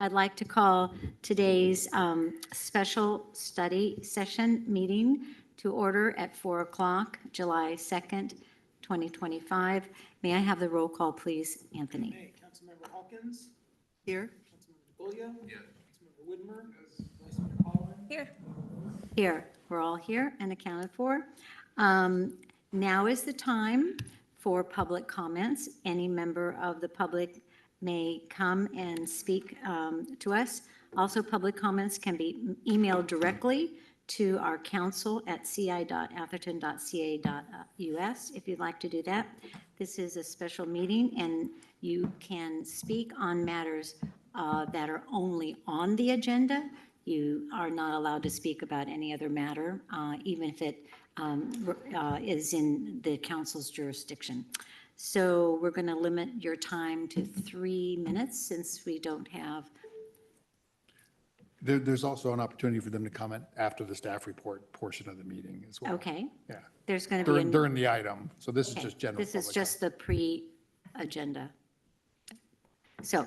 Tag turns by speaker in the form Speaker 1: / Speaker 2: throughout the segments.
Speaker 1: I'd like to call today's special study session meeting to order at 4 o'clock, July 2nd, 2025. May I have the roll call, please, Anthony?
Speaker 2: Hey, Councilmember Hawkins,
Speaker 1: Here.
Speaker 2: Councilmember DeGolia. Yes. Councilmember Whitmer. Yes. Vice Mayor Collin.
Speaker 3: Here.
Speaker 1: Here. We're all here and accounted for. Now is the time for public comments. Any member of the public may come and speak to us. Also, public comments can be emailed directly to our council at ci.atherton.ca.us if you'd like to do that. This is a special meeting, and you can speak on matters that are only on the agenda. You are not allowed to speak about any other matter, even if it is in the council's jurisdiction. So we're going to limit your time to 3 minutes since we don't have.
Speaker 4: There's also an opportunity for them to comment after the staff report portion of the meeting as well.
Speaker 1: Okay.
Speaker 4: Yeah.
Speaker 1: There's going to be.
Speaker 4: During the item. So this is
Speaker 1: Okay,
Speaker 4: just general.
Speaker 1: this is
Speaker 4: public
Speaker 1: just the pre-agenda. So,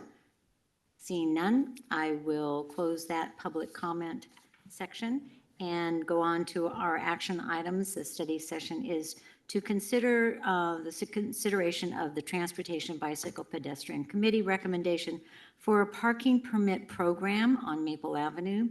Speaker 1: seeing none, I will close that public comment section and go on to our action items. The study session is to consider the consideration of the Transportation Bicycle Pedestrian Committee recommendation for a parking permit program on Maple Avenue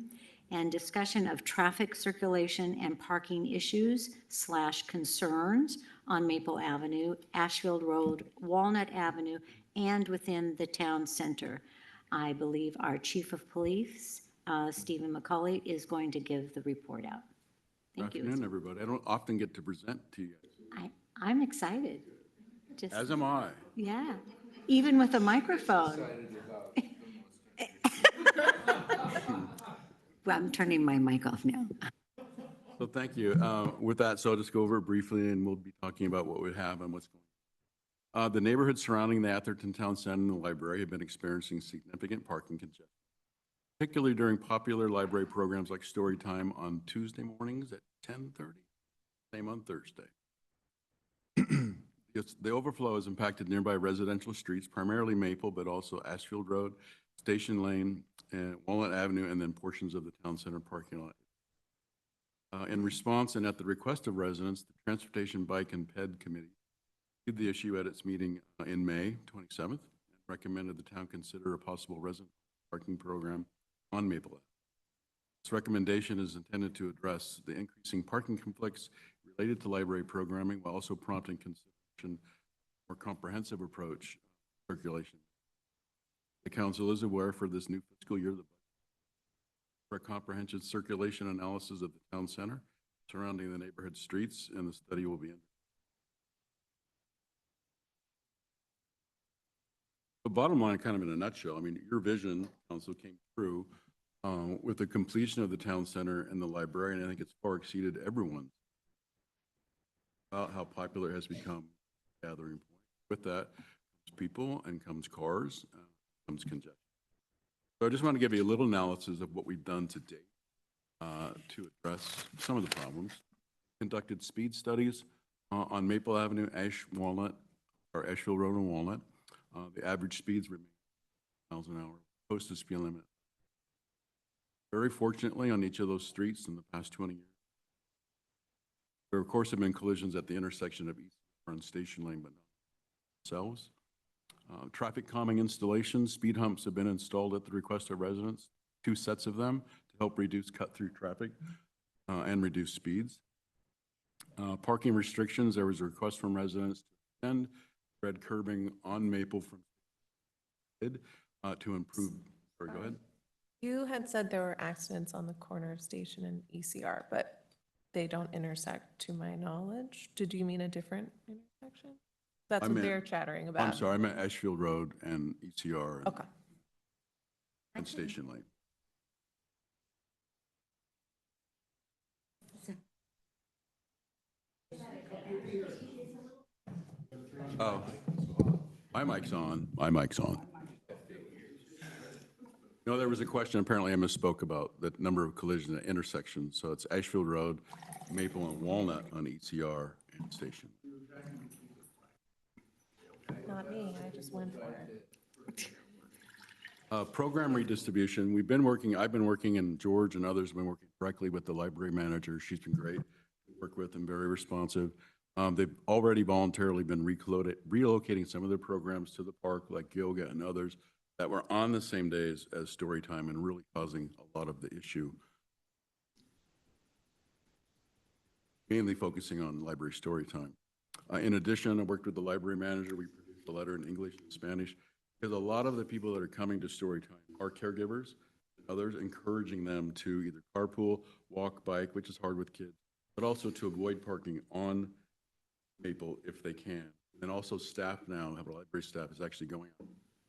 Speaker 1: and discussion of traffic circulation and parking issues / concerns on Maple Avenue, Ashfield Road, Walnut Avenue, and within the town center. I believe our Chief of Police, Stephen McCauley, is going to give the report out. Thank you.
Speaker 5: Good afternoon, everybody. I don't often get to present to you.
Speaker 1: I'm excited. Just,
Speaker 5: As am I.
Speaker 1: yeah, even with a microphone. Well, I'm turning my mic off now.
Speaker 5: So thank you. With that, so I'll just go over it briefly and we'll be talking about what we have and what's going on. The neighborhoods surrounding the Atherton Town Center and the library have been experiencing significant parking congestion, particularly during popular library programs like Story Time on Tuesday mornings at 10:30, same on Thursday. The overflow has impacted nearby residential streets, primarily Maple, but also Ashfield Road, Station Lane, and Walnut Avenue, and then portions of the town center parking lot. In response and at the request of residents, the Transportation Bike and Ped Committee reviewed the issue at its meeting in May 27th and recommended the town consider a possible resident parking program on Maple Avenue. This recommendation is intended to address the increasing parking conflicts related to library programming while also prompting consideration more comprehensive approach circulation. The council is aware for this new fiscal year for a comprehensive circulation analysis of the town center surrounding the neighborhood streets, and the study will be in. The bottom line, kind of in a nutshell, I mean, your vision, council, came through with the completion of the town center and the library, and I think it's far exceeded everyone's about how popular it has become gathering point. With that comes people and comes cars, comes congestion. So I just want to give you a little analysis of what we've done to date to address some of the problems. Conducted speed studies on Maple Avenue, Ashfield Road and Walnut. The average speeds remain miles an hour, posted speed limit. Very fortunately, on each of those streets in the past 20 years, there of course have been collisions at the intersection of East and Station Lane, but not themselves. Traffic calming installations, speed humps have been installed at the request of residents, 2 sets of them to help reduce cut-through traffic and reduce speeds. Parking restrictions, there was a request from residents to extend red curbing on Maple from to improve. Sorry, go ahead.
Speaker 3: You had said there were accidents on the corner of Station and ECR, but they don't intersect to my knowledge. Did you mean a different intersection? That's what they're chattering about.
Speaker 5: I'm sorry, I meant Ashfield Road and ECR and,
Speaker 3: Okay.
Speaker 5: and Station Lane. Oh, my mic's on. My mic's on. No, there was a question, apparently I misspoke about the number of collisions at intersections. So it's Ashfield Road, Maple and Walnut on ECR and Station.
Speaker 3: Not me, I just went for it.
Speaker 5: Program redistribution, I've been working, and George and others have been working directly with the library manager. She's been great to work with and very responsive. They've already voluntarily been relocating some of their programs to the park, like yoga and others, that were on the same days as story time and really causing a lot of the issue. Mainly focusing on library story time. In addition, I worked with the library manager. We produced a letter in English and Spanish, because a lot of the people that are coming to story time are caregivers, others encouraging them to either carpool, walk, bike, which is hard with kids, but also to avoid parking on Maple if they can. And also staff now, have a library staff is actually going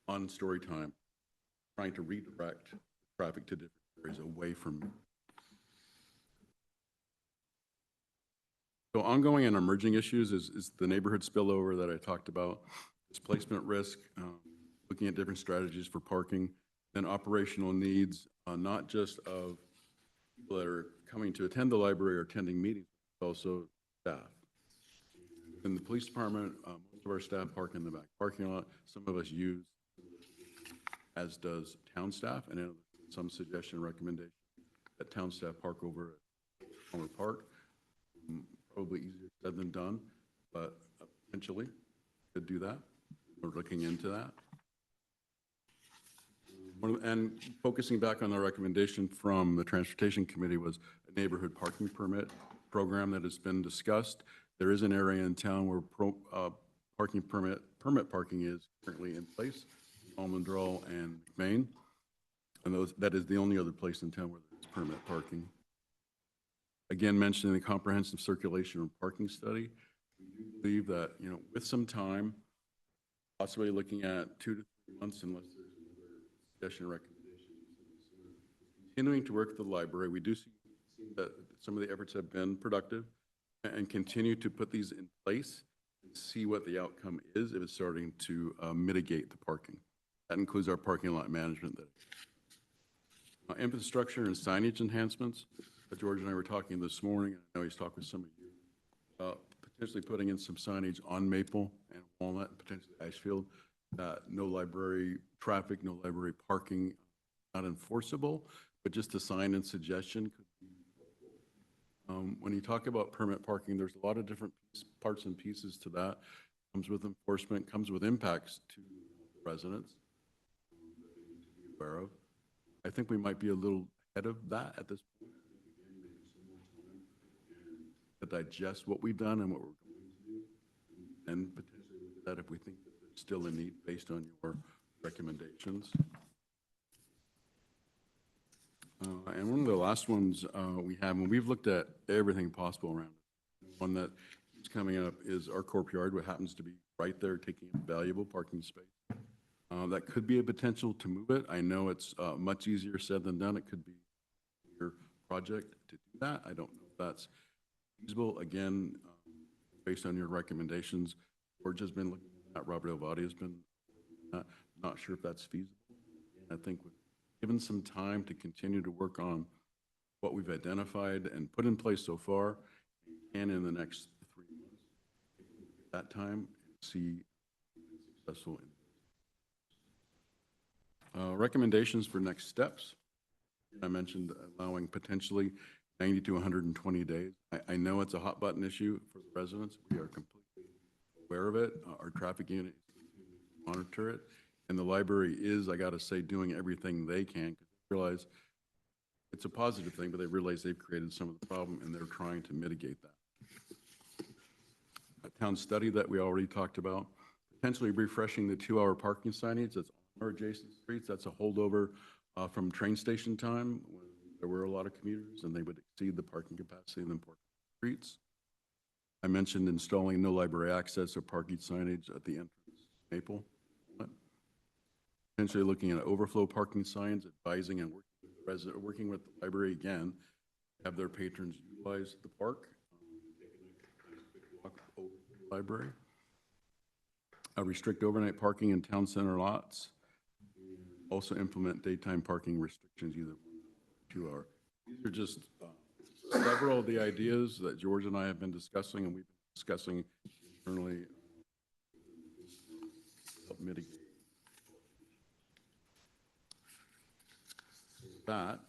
Speaker 5: on story time, trying to redirect traffic to different areas away from. So ongoing and emerging issues is the neighborhood spillover that I talked about, displacement risk, looking at different strategies for parking, then operational needs, not just of people that are coming to attend the library or attending meetings, but also staff. In the police department, most of our staff park in the back parking lot. Some of us use, as does town staff, and some suggestion recommendation that town staff park over at Palmer Park. Probably easier said than done, but potentially could do that. We're looking into that. And focusing back on the recommendation from the Transportation Committee was a neighborhood parking permit program that has been discussed. There is an area in town where permit parking is currently in place, Almondrell and McMain. And that is the only other place in town where there's permit parking. Again, mentioning the comprehensive circulation and parking study, we do believe that, with some time, possibly looking at 2 to 3 months, unless there's another suggestion or recommendation, continuing to work with the library, we do see that some of the efforts have been productive, and continue to put these in place and see what the outcome is if it's starting to mitigate the parking. That includes our parking lot management. Infrastructure and signage enhancements. George and I were talking this morning, I know he's talked with some of you about potentially putting in some signage on Maple and Walnut, and potentially Ashfield, no library traffic, no library parking, not enforceable, but just a sign and suggestion could be. When you talk about permit parking, there's a lot of different parts and pieces to that. Comes with enforcement, comes with impacts to residents that we need to be aware of. I think we might be a little ahead of that at this point. To digest what we've done and what we're going to do, and potentially look at that if we think that there's still a need based on your recommendations. And one of the last ones we have, and we've looked at everything possible around it. One that is coming up is our courtyard, what happens to be right there, taking up valuable parking space. That could be a potential to move it. I know it's much easier said than done. It could be your project to do that. I don't know if that's feasible. Again, based on your recommendations, George has been looking at that. Robert Elvadi has been not sure if that's feasible. I think given some time to continue to work on what we've identified and put in place so far, and in the next 3 months, at that time, see successful. Recommendations for next steps. I mentioned allowing potentially 90 to 120 days. I know it's a hot button issue for the residents. We are completely aware of it. Our traffic unit monitor it. And the library is, I got to say, doing everything they can, because they realize it's a positive thing, but they realize they've created some of the problem and they're trying to mitigate that. A town study that we already talked about, potentially refreshing the 2-hour parking signage that's on our adjacent streets. That's a holdover from train station time when there were a lot of commuters and they would exceed the parking capacity in the important streets. I mentioned installing no library access or parking signage at the entrance to Maple. Potentially looking at overflow parking signs, advising and working with the library again, have their patrons utilize the park, walk over the library. Restrict overnight parking in town center lots. Also implement daytime parking restrictions, either 2 hour. These are just several of the ideas that George and I have been discussing, and we've been discussing internally to help mitigate. that,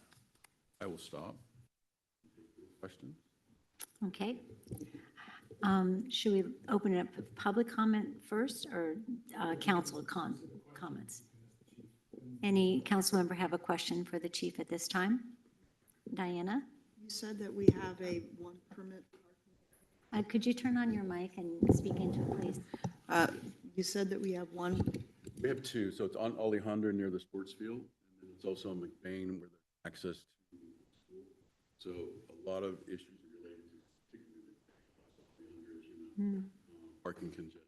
Speaker 5: I will stop. Questions?
Speaker 1: Okay. Should we open it up for public comment first or council comments? Any council member have a question for the chief at this time? Diana?
Speaker 6: You said that we have a one permit.
Speaker 1: Could you turn on your mic and speak into it, please?
Speaker 6: You said that we have one,
Speaker 5: We have two, so it's on Alejandra near the sports field, and then it's also on McBain where there's access to the school. So a lot of issues are related to particularly parking congestion.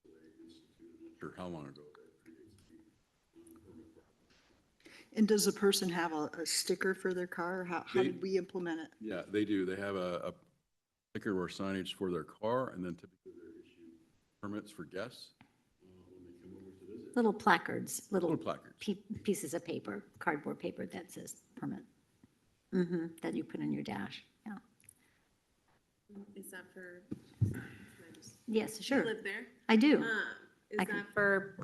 Speaker 5: So they instituted, I'm not sure how long ago that creates the permit problem.
Speaker 6: and does the person have a sticker for their car? Or how
Speaker 5: They-
Speaker 6: did we implement it?
Speaker 5: Yeah, they do. They have a sticker or signage for their car, and then typically they're issued permits for guests when they come over to visit.
Speaker 1: Little placards, little
Speaker 5: Little placards.
Speaker 1: pieces of paper, cardboard paper that says permit. That you put on your dash, yeah.
Speaker 3: Is that for,
Speaker 1: Yes,
Speaker 3: you
Speaker 1: sure,
Speaker 3: live there?
Speaker 1: I do.
Speaker 3: Is
Speaker 1: I can-
Speaker 3: that for,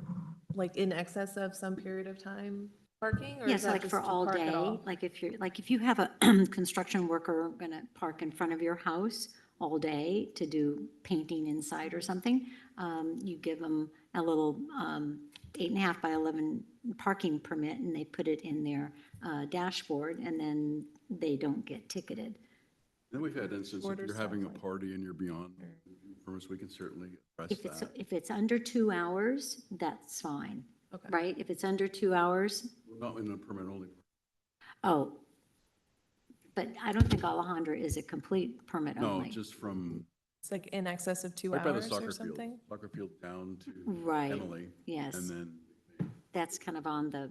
Speaker 3: like, in excess of some period of time parking? Or is
Speaker 1: Yes,
Speaker 3: that
Speaker 1: like
Speaker 3: just
Speaker 1: for
Speaker 3: to
Speaker 1: all
Speaker 3: park at
Speaker 1: day,
Speaker 3: all?
Speaker 1: like if you have a construction worker gonna park in front of your house all day to do painting inside or something, you give them a little 8.5 by 11 parking permit and they put it in their dashboard and then they don't get ticketed.
Speaker 5: Then we've had instances, if
Speaker 3: Shorter
Speaker 5: you're having a
Speaker 3: stuff like-
Speaker 5: party and you're beyond permits, we can certainly address
Speaker 1: If it's,
Speaker 5: that.
Speaker 1: if it's under 2 hours, that's fine,
Speaker 3: Okay.
Speaker 1: right? If it's under 2 hours,
Speaker 5: Not in a permit only.
Speaker 1: oh. But I don't think Alejandra is a complete permit
Speaker 5: No,
Speaker 1: only.
Speaker 5: just from
Speaker 3: It's like in excess of 2
Speaker 5: right by the
Speaker 3: hours
Speaker 5: soccer
Speaker 3: or
Speaker 5: field,
Speaker 3: something?
Speaker 5: soccer field down to
Speaker 1: Right,
Speaker 5: Emily.
Speaker 1: yes.
Speaker 5: And then
Speaker 1: That's kind of on the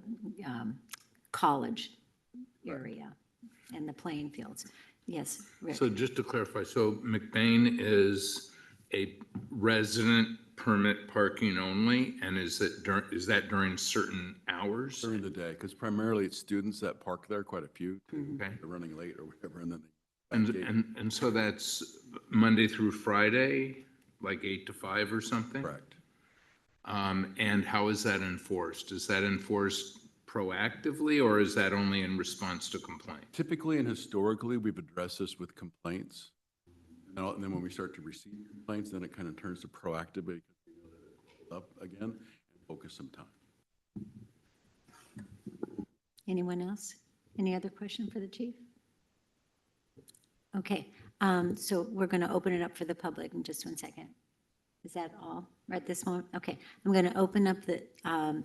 Speaker 1: college area and the playing fields. Yes, Rick?
Speaker 7: So just to clarify, so McBain is a resident permit parking only, and is that during certain hours?
Speaker 5: during the day, because primarily it's students that park there, quite a few, too.
Speaker 7: Okay.
Speaker 5: They're running late or whatever, and then they.
Speaker 7: And so that's Monday through Friday, like 8 to 5 or something?
Speaker 5: Correct.
Speaker 7: And how is that enforced? Is that enforced proactively, or is that only in response to complaint?
Speaker 5: Typically and historically, we've addressed this with complaints. And then when we start to receive complaints, then it kind of turns to proactively, because we know that it's up again, and focus some time.
Speaker 1: Anyone else? Any other question for the chief? Okay, so we're going to open it up for the public in just 1 second. Is that all right this moment? Okay, I'm going to open up the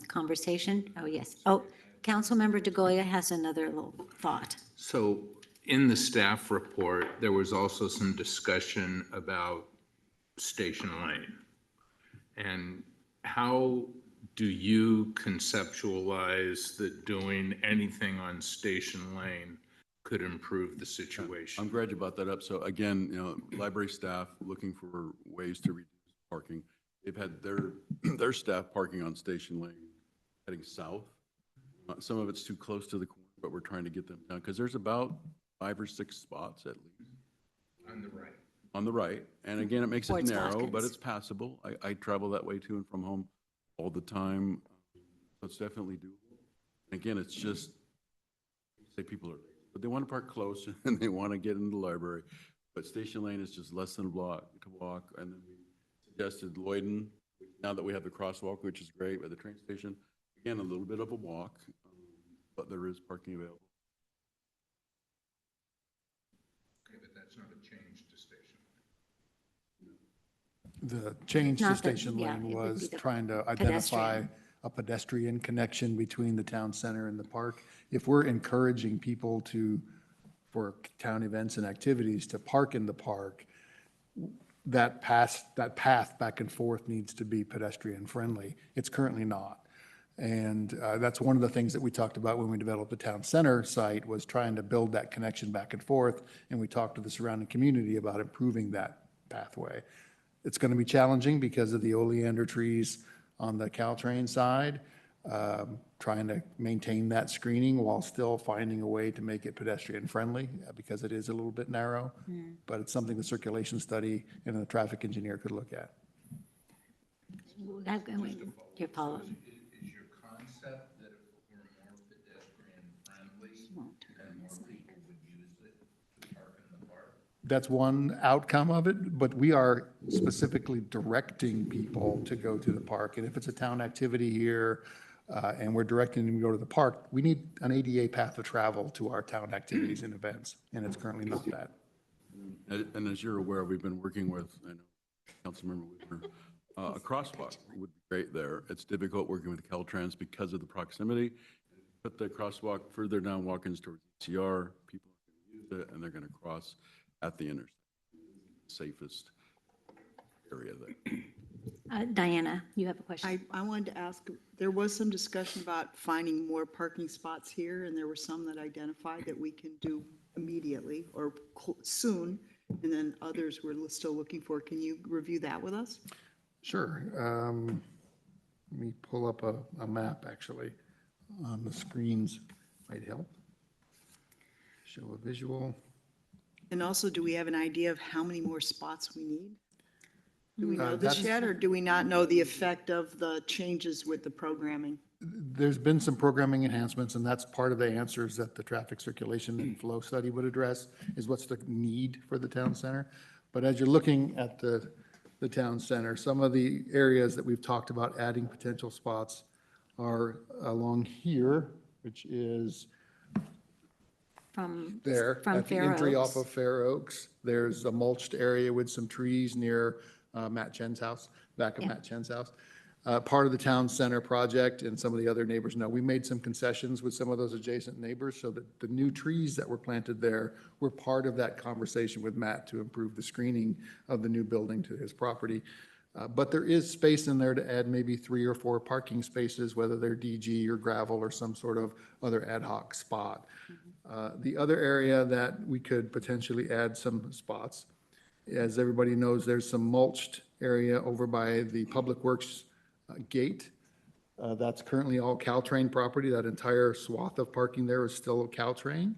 Speaker 1: conversation. Oh, yes. Oh, Councilmember DeGolia has another little thought.
Speaker 7: So in the staff report, there was also some discussion about Station Lane. And how do you conceptualize that doing anything on Station Lane could improve the situation?
Speaker 5: I'm glad you brought that up. So again, library staff looking for ways to reduce parking. They've had their staff parking on Station Lane heading south. Some of it's too close to the corner, but we're trying to get them down, because there's about 5 or 6 spots at least.
Speaker 7: On the right.
Speaker 5: On the right. And again, it makes it
Speaker 1: Towards
Speaker 5: narrow, but
Speaker 1: Hoskins.
Speaker 5: it's passable. I travel that way to and from home all the time. So it's definitely doable. And again, it's just, say people are late, but they want to park close and they want to get into the library. But Station Lane is just less than a block to walk. And then we suggested Lloyden, now that we have the crosswalk, which is great, at the train station. Again, a little bit of a walk, but there is parking available.
Speaker 7: Okay, but that's not a change to Station Lane.
Speaker 4: The change to
Speaker 1: Not that-
Speaker 4: Station
Speaker 1: yeah,
Speaker 4: Lane
Speaker 1: it would be
Speaker 4: was
Speaker 1: the
Speaker 4: trying to identify
Speaker 1: pedestrian.
Speaker 4: a pedestrian connection between the town center and the park. If we're encouraging people for town events and activities to park in the park, that path back and forth needs to be pedestrian friendly. It's currently not. And that's one of the things that we talked about when we developed the town center site, was trying to build that connection back and forth. And we talked to the surrounding community about improving that pathway. It's going to be challenging because of the oleander trees on the Caltrain side, trying to maintain that screening while still finding a way to make it pedestrian friendly, because it is a little bit narrow. But it's something the circulation study and the traffic engineer could look at.
Speaker 1: Your follow-up.
Speaker 7: Is your concept that if it were more pedestrian friendly,
Speaker 4: that's one outcome of it, but we are specifically directing people to go to the park. And if it's a town activity here, and we're directing them to go to the park, we need an ADA path of travel to our town activities and events, and it's currently not that.
Speaker 5: And as you're aware, we've been working with, I know, Councilmember Whitmer, a crosswalk would be great there. It's difficult working with Caltrans because of the proximity. Put the crosswalk further down Watkins towards ECR, people are going to use it, and they're going to cross at the intersection. Safest area there.
Speaker 1: Diana, you have a question?
Speaker 6: I wanted to ask, there was some discussion about finding more parking spots here, and there were some that identified that we can do immediately or soon, and then others we're still looking for. Can you review that with us?
Speaker 4: Sure. Let me pull up a map, actually, on the screens. Might help. Show a visual.
Speaker 6: And also, do we have an idea of how many more spots we need? Do we know this
Speaker 4: That's-
Speaker 6: yet, or do we not know the effect of the changes with the programming?
Speaker 4: There's been some programming enhancements, and that's part of the answers that the traffic circulation and flow study would address, is what's the need for the town center. But as you're looking at the town center, some of the areas that we've talked about adding potential spots are along here, which is
Speaker 1: From
Speaker 4: there. At the
Speaker 1: Fair
Speaker 4: entry
Speaker 1: Oaks.
Speaker 4: off of Fair Oaks. There's a mulched area with some trees near Matt Chen's house, back of
Speaker 1: Yeah.
Speaker 4: Matt Chen's house. Part of the town center project, and some of the other neighbors know, we made some concessions with some of those adjacent neighbors so that the new trees that were planted there were part of that conversation with Matt to improve the screening of the new building to his property. But there is space in there to add maybe 3 or 4 parking spaces, whether they're DG or gravel or some sort of other ad hoc spot. The other area that we could potentially add some spots, as everybody knows, there's some mulched area over by the Public Works gate. That's currently all Caltrain property. That entire swath of parking there is still Caltrain.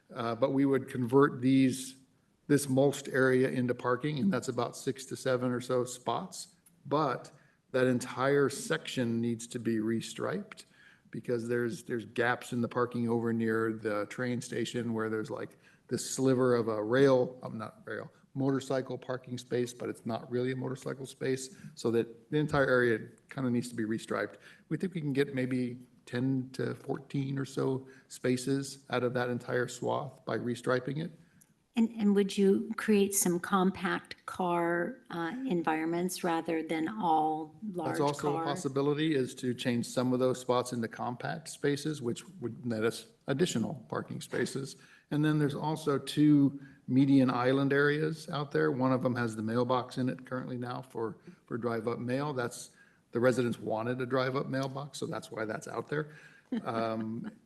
Speaker 4: But we would convert this mulched area into parking, and that's about 6 to 7 or so spots. But that entire section needs to be restriped because there's gaps in the parking over near the train station where there's like this sliver of a motorcycle parking space, but it's not really a motorcycle space, so that the entire area kind of needs to be restriped. We think we can get maybe 10 to 14 or so spaces out of that entire swath by restriping it.
Speaker 1: And would you create some compact car environments rather than all large
Speaker 4: That's also a
Speaker 1: car?
Speaker 4: possibility, is to change some of those spots into compact spaces, which would net us additional parking spaces. And then there's also 2 median island areas out there. One of them has the mailbox in it currently now for drive-up mail. The residents wanted a drive-up mailbox, so that's why that's out there.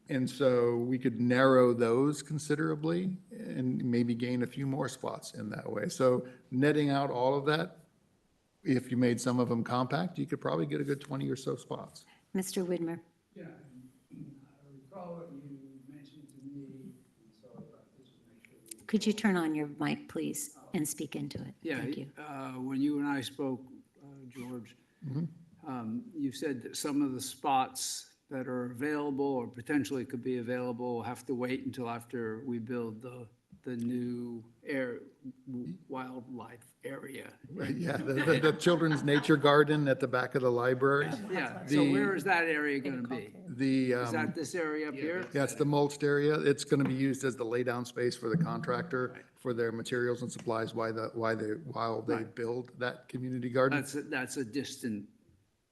Speaker 4: And so we could narrow those considerably and maybe gain a few more spots in that way. So netting out all of that, if you made some of them compact, you could probably get a good 20 or so spots.
Speaker 1: Mr. Widmer?
Speaker 2: Yeah, I recall what you mentioned to me, and so I thought this would make sure.
Speaker 1: Could you turn on your mic, please, and speak into it?
Speaker 2: Yeah,
Speaker 1: Thank you.
Speaker 2: when you and I spoke, George, you said that some of the spots that are available or potentially could be available have to wait until after we build the new wildlife area.
Speaker 4: Yeah, the children's nature garden at the back of the library.
Speaker 2: Yeah, so where is that area going to be?
Speaker 4: Is
Speaker 2: Is that this area up here?
Speaker 4: Yeah, it's the mulched area. It's going to be used as the laydown space for the contractor for their materials and supplies while they build that community garden.
Speaker 2: That's a distant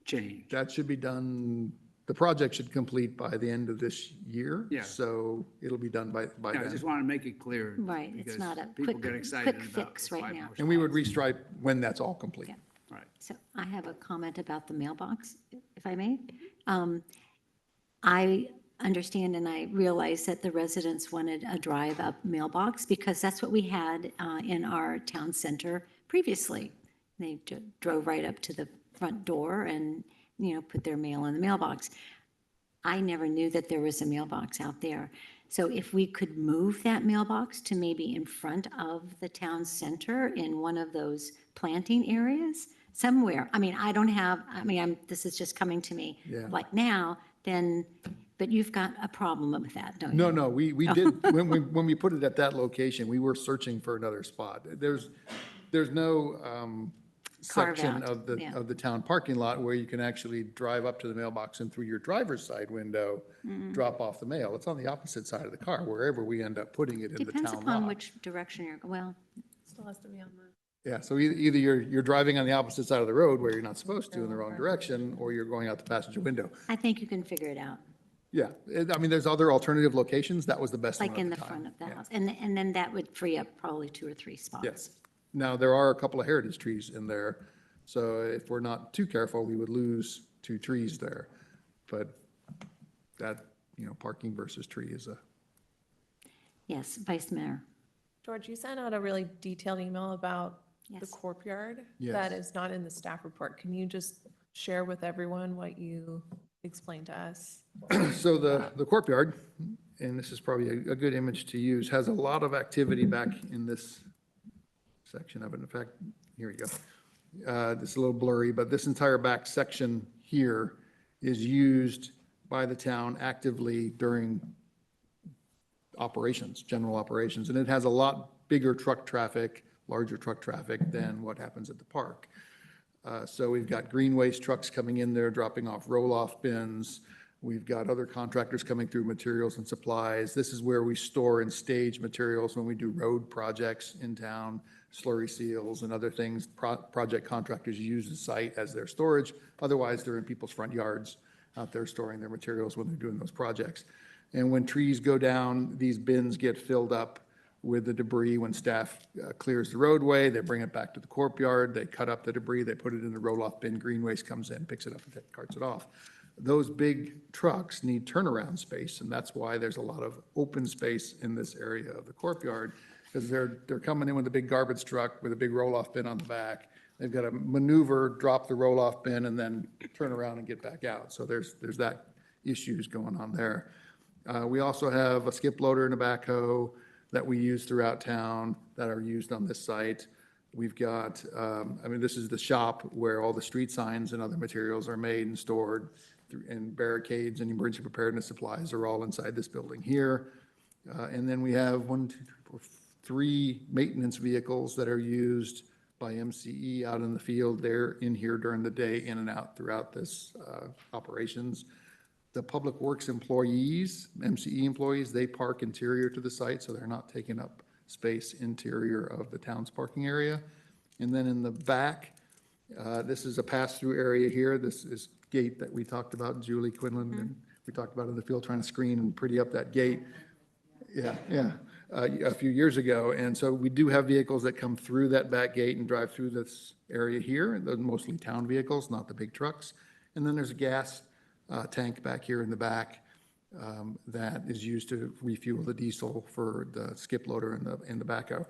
Speaker 2: change.
Speaker 4: That should be done, the project should complete by the end of this year.
Speaker 2: Yeah.
Speaker 4: So it'll be done by
Speaker 2: Yeah, I just
Speaker 4: then.
Speaker 2: want to make it clear.
Speaker 1: Right, it's
Speaker 2: because
Speaker 1: not a
Speaker 2: people
Speaker 1: quick,
Speaker 2: get excited
Speaker 1: quick
Speaker 2: about
Speaker 1: fix
Speaker 2: the
Speaker 1: right
Speaker 2: 5
Speaker 1: now.
Speaker 2: more
Speaker 4: And we would
Speaker 2: spots.
Speaker 4: restripe when that's all complete.
Speaker 1: Yeah.
Speaker 2: Right.
Speaker 1: So I have a comment about the mailbox, if I may. I understand and I realize that the residents wanted a drive-up mailbox because that's what we had in our town center previously. They drove right up to the front door and, put their mail in the mailbox. I never knew that there was a mailbox out there. So if we could move that mailbox to maybe in front of the town center in one of those planting areas somewhere. I mean, this is just coming to me
Speaker 4: Yeah.
Speaker 1: like now, then But you've got a problem with that, don't you?
Speaker 4: No, we did, when we put it at that location, we were searching for another spot. There's no
Speaker 1: Carve
Speaker 4: section
Speaker 1: out, yeah.
Speaker 4: of the town parking lot where you can actually drive up to the mailbox and through your driver's side window, drop off the mail. It's on the opposite side of the car, wherever we end up putting it in the
Speaker 1: Depends
Speaker 4: town
Speaker 1: upon
Speaker 4: lot.
Speaker 1: which direction you're, well,
Speaker 3: Still has to be on the.
Speaker 4: Yeah, so either you're driving on the opposite side of the road where you're not supposed to in the wrong direction, or you're going out the passenger window.
Speaker 1: I think you can figure it out,
Speaker 4: Yeah, I mean, there's other alternative locations. That was the best one
Speaker 1: like
Speaker 4: at
Speaker 1: in
Speaker 4: the
Speaker 1: the
Speaker 4: time.
Speaker 1: front of the
Speaker 4: Yeah.
Speaker 1: house. And then that would free up probably 2 or 3 spots.
Speaker 4: Yes. Now, there are a couple of heritage trees in there, so if we're not too careful, we would lose 2 trees there. But that, parking versus tree is a,
Speaker 1: Yes, Vice Mayor.
Speaker 3: George, you sent out a really detailed email about the
Speaker 1: Yes.
Speaker 3: courtyard
Speaker 4: Yes.
Speaker 3: that is not in the staff report. Can you just share with everyone what you explained to us?
Speaker 4: so the courtyard, and this is probably a good image to use, has a lot of activity back in this section of it. In fact, here you go. This is a little blurry, but this entire back section here is used by the town actively during operations, general operations, and it has a lot bigger truck traffic, larger truck traffic than what happens at the park. So we've got green waste trucks coming in there, dropping off roll-off bins. We've got other contractors coming through materials and supplies. This is where we store and stage materials when we do road projects in town, slurry seals and other things. Project contractors use the site as their storage. Otherwise, they're in people's front yards out there storing their materials when they're doing those projects. And when trees go down, these bins get filled up with the debris. When staff clears the roadway, they bring it back to the courtyard, they cut up the debris, they put it in the roll-off bin, green waste comes in, picks it up and carts it off. Those big trucks need turnaround space, and that's why there's a lot of open space in this area of the courtyard, because they're coming in with a big garbage truck with a big roll-off bin on the back. They've got to maneuver, drop the roll-off bin, and then turn around and get back out. So there's that issues going on there. We also have a skip loader and a backhoe that we use throughout town that are used on this site. We've got, this is the shop where all the street signs and other materials are made and stored, and barricades and emergency preparedness supplies are all inside this building here. And then we have 3 maintenance vehicles that are used by MCE out in the field. They're in here during the day, in and out throughout this operations. The Public Works employees, MCE employees, they park interior to the site, so they're not taking up space interior of the town's parking area. And then in the back, this is a pass-through area here. This is gate that we talked about, Julie Quinlan, and we talked about in the field trying to screen and pretty up that gate. Yeah, a few years ago. And so we do have vehicles that come through that back gate and drive through this area here. They're mostly town vehicles, not the big trucks. And then there's a gas tank back here in the back that is used to refuel the diesel for the skip loader and the backhoe.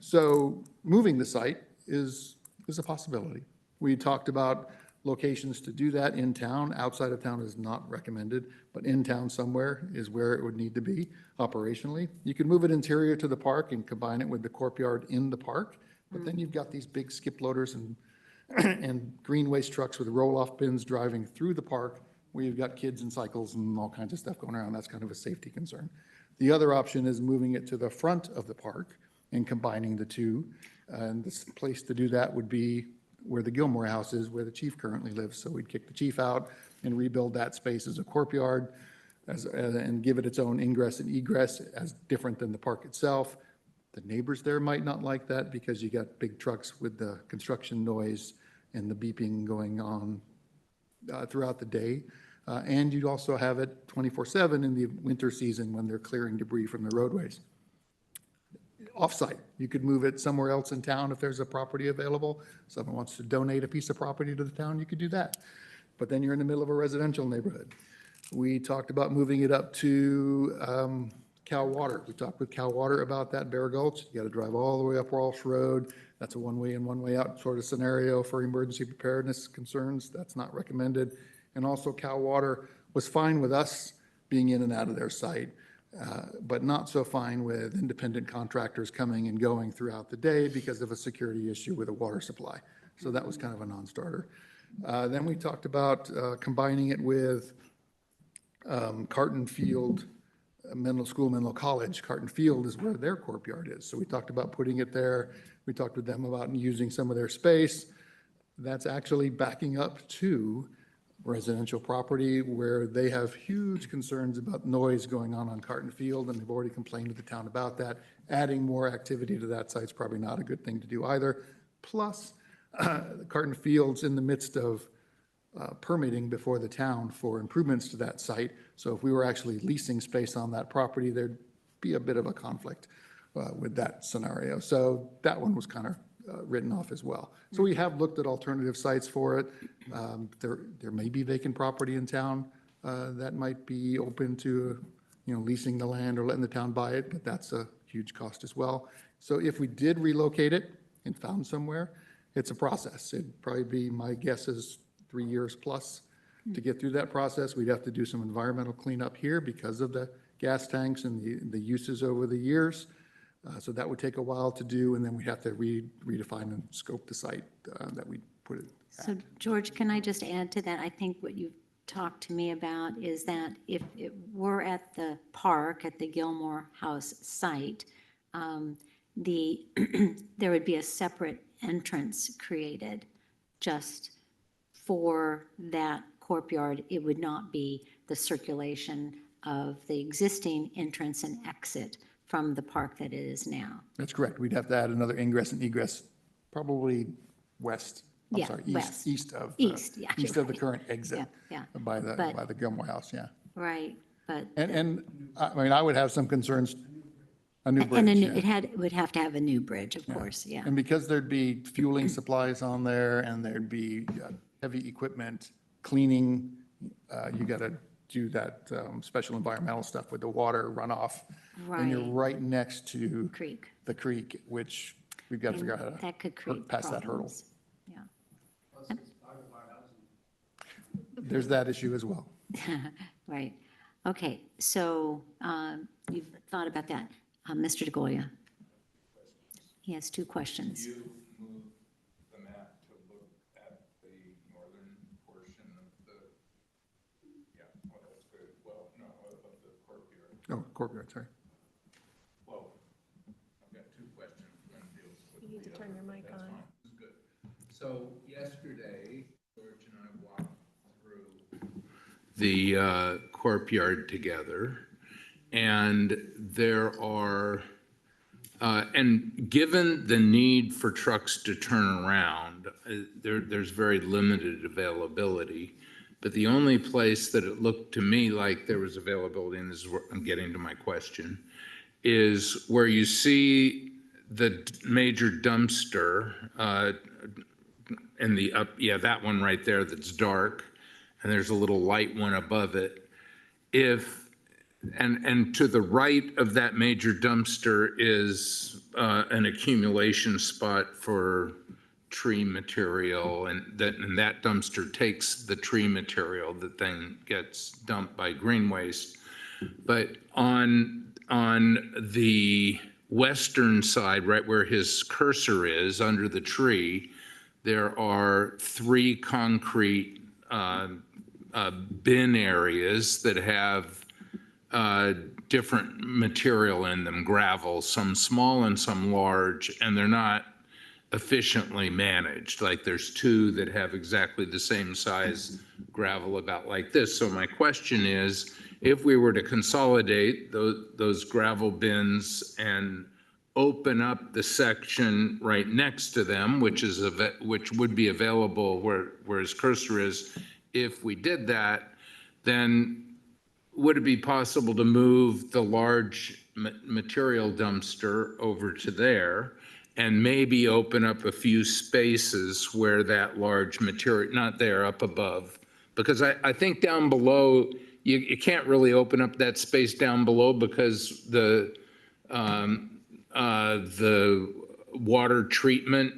Speaker 4: So moving the site is a possibility. We talked about locations to do that in town. Outside of town is not recommended, but in town somewhere is where it would need to be operationally. You could move it interior to the park and combine it with the courtyard in the park, but then you've got these big skip loaders and green waste trucks with roll-off bins driving through the park where you've got kids and cycles and all kinds of stuff going around. That's kind of a safety concern. The other option is moving it to the front of the park and combining the two. And this place to do that would be where the Gilmore House is, where the chief currently lives. So we'd kick the chief out and rebuild that space as a courtyard and give it its own ingress and egress as different than the park itself. The neighbors there might not like that because you got big trucks with the construction noise and the beeping going on throughout the day. And you'd also have it 24/7 in the winter season when they're clearing debris from the roadways. Offsite, you could move it somewhere else in town if there's a property available. Someone wants to donate a piece of property to the town, you could do that. But then you're in the middle of a residential neighborhood. We talked about moving it up to Cal Water. We talked with Cal Water about that, Bear Gulch. You got to drive all the way up Walsh Road. That's a one-way in, one-way out sort of scenario for emergency preparedness concerns. That's not recommended. And also Cal Water was fine with us being in and out of their site, but not so fine with independent contractors coming and going throughout the day because of a security issue with a water supply. So that was kind of a non-starter. Then we talked about combining it with Carton Field Menlo College, Carton Field is where their courtyard is. So we talked about putting it there. We talked with them about using some of their space. That's actually backing up to residential property where they have huge concerns about noise going on Carton Field, and they've already complained to the town about that. Adding more activity to that site is probably not a good thing to do either. Plus, Carton Field's in the midst of permitting before the town for improvements to that site. So if we were actually leasing space on that property, there'd be a bit of a conflict with that scenario. So that one was kind of written off as well. So we have looked at alternative sites for it. There may be vacant property in town that might be open to, leasing the land or letting the town buy it, but that's a huge cost as well. So if we did relocate it and found somewhere, it's a process. It'd probably be, my guess is 3 years plus to get through that process. We'd have to do some environmental cleanup here because of the gas tanks and the uses over the years. So that would take a while to do, and then we have to redefine and scope the site that we put it at.
Speaker 1: So George, can I just add to that? I think what you talked to me about is that if it were at the park, at the Gilmore House site, there would be a separate entrance created just for that courtyard. It would not be the circulation of the existing entrance and exit from the park that it is now.
Speaker 4: That's correct. We'd have to add another ingress and egress, probably west,
Speaker 1: Yeah,
Speaker 4: east
Speaker 1: west.
Speaker 4: East, yeah,
Speaker 1: East of the
Speaker 4: the current exit
Speaker 1: Yeah,
Speaker 4: by the Gilmore House, yeah.
Speaker 1: right, but.
Speaker 4: And I mean, I would have some concerns, a new
Speaker 1: And
Speaker 4: bridge, yeah.
Speaker 1: it would have to have a new bridge, of course, yeah.
Speaker 4: And because there'd be fueling supplies on there and there'd be heavy equipment, cleaning, you got to do that special environmental stuff with the water runoff. And you're
Speaker 1: Right.
Speaker 4: right next to
Speaker 1: Creek.
Speaker 4: the creek, which we've got to figure out how
Speaker 1: That could
Speaker 4: to
Speaker 1: create
Speaker 4: pass that hurdle.
Speaker 1: problems. Yeah,
Speaker 4: There's that issue as well.
Speaker 1: right. Okay, so you've thought about that. Mr. DeGolia? He has two questions.
Speaker 7: You move the map to look at the northern portion of the, well, that's good, of the courtyard.
Speaker 4: Oh, courtyard, sorry.
Speaker 7: Well, I've got two questions. One deals with
Speaker 3: You need to
Speaker 7: the
Speaker 3: turn
Speaker 7: other.
Speaker 3: your mic
Speaker 7: That's
Speaker 3: on.
Speaker 7: fine. This is good. So yesterday, George and I walked through the courtyard together, and there are, and given the need for trucks to turn around, there's very limited availability. But the only place that it looked to me like there was availability, and this is where I'm getting to my question, is where you see the major dumpster in the up, that one right there that's dark, and there's a little light one above it. And to the right of that major dumpster is an accumulation spot for tree material, and that dumpster takes the tree material that then gets dumped by green waste. But on the western side, right where his cursor is, under the tree, there are 3 concrete bin areas that have different material in them, gravel, some small and some large, and they're not efficiently managed. Like there's 2 that have exactly the same size gravel about like this. So my question is, if we were to consolidate those gravel bins and open up the section right next to them, which would be available where his cursor is, if we did that, then would it be possible to move the large material dumpster over to there and maybe open up a few spaces where that large material, not there, up above? Because I think down below, you can't really open up that space down below because the water treatment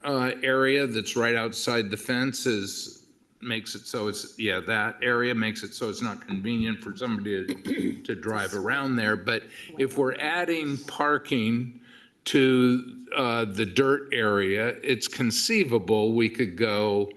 Speaker 7: area that's right outside the fence makes it so it's, that area makes it so it's not convenient for somebody to drive around there. But if we're adding parking to the dirt area, it's conceivable we could go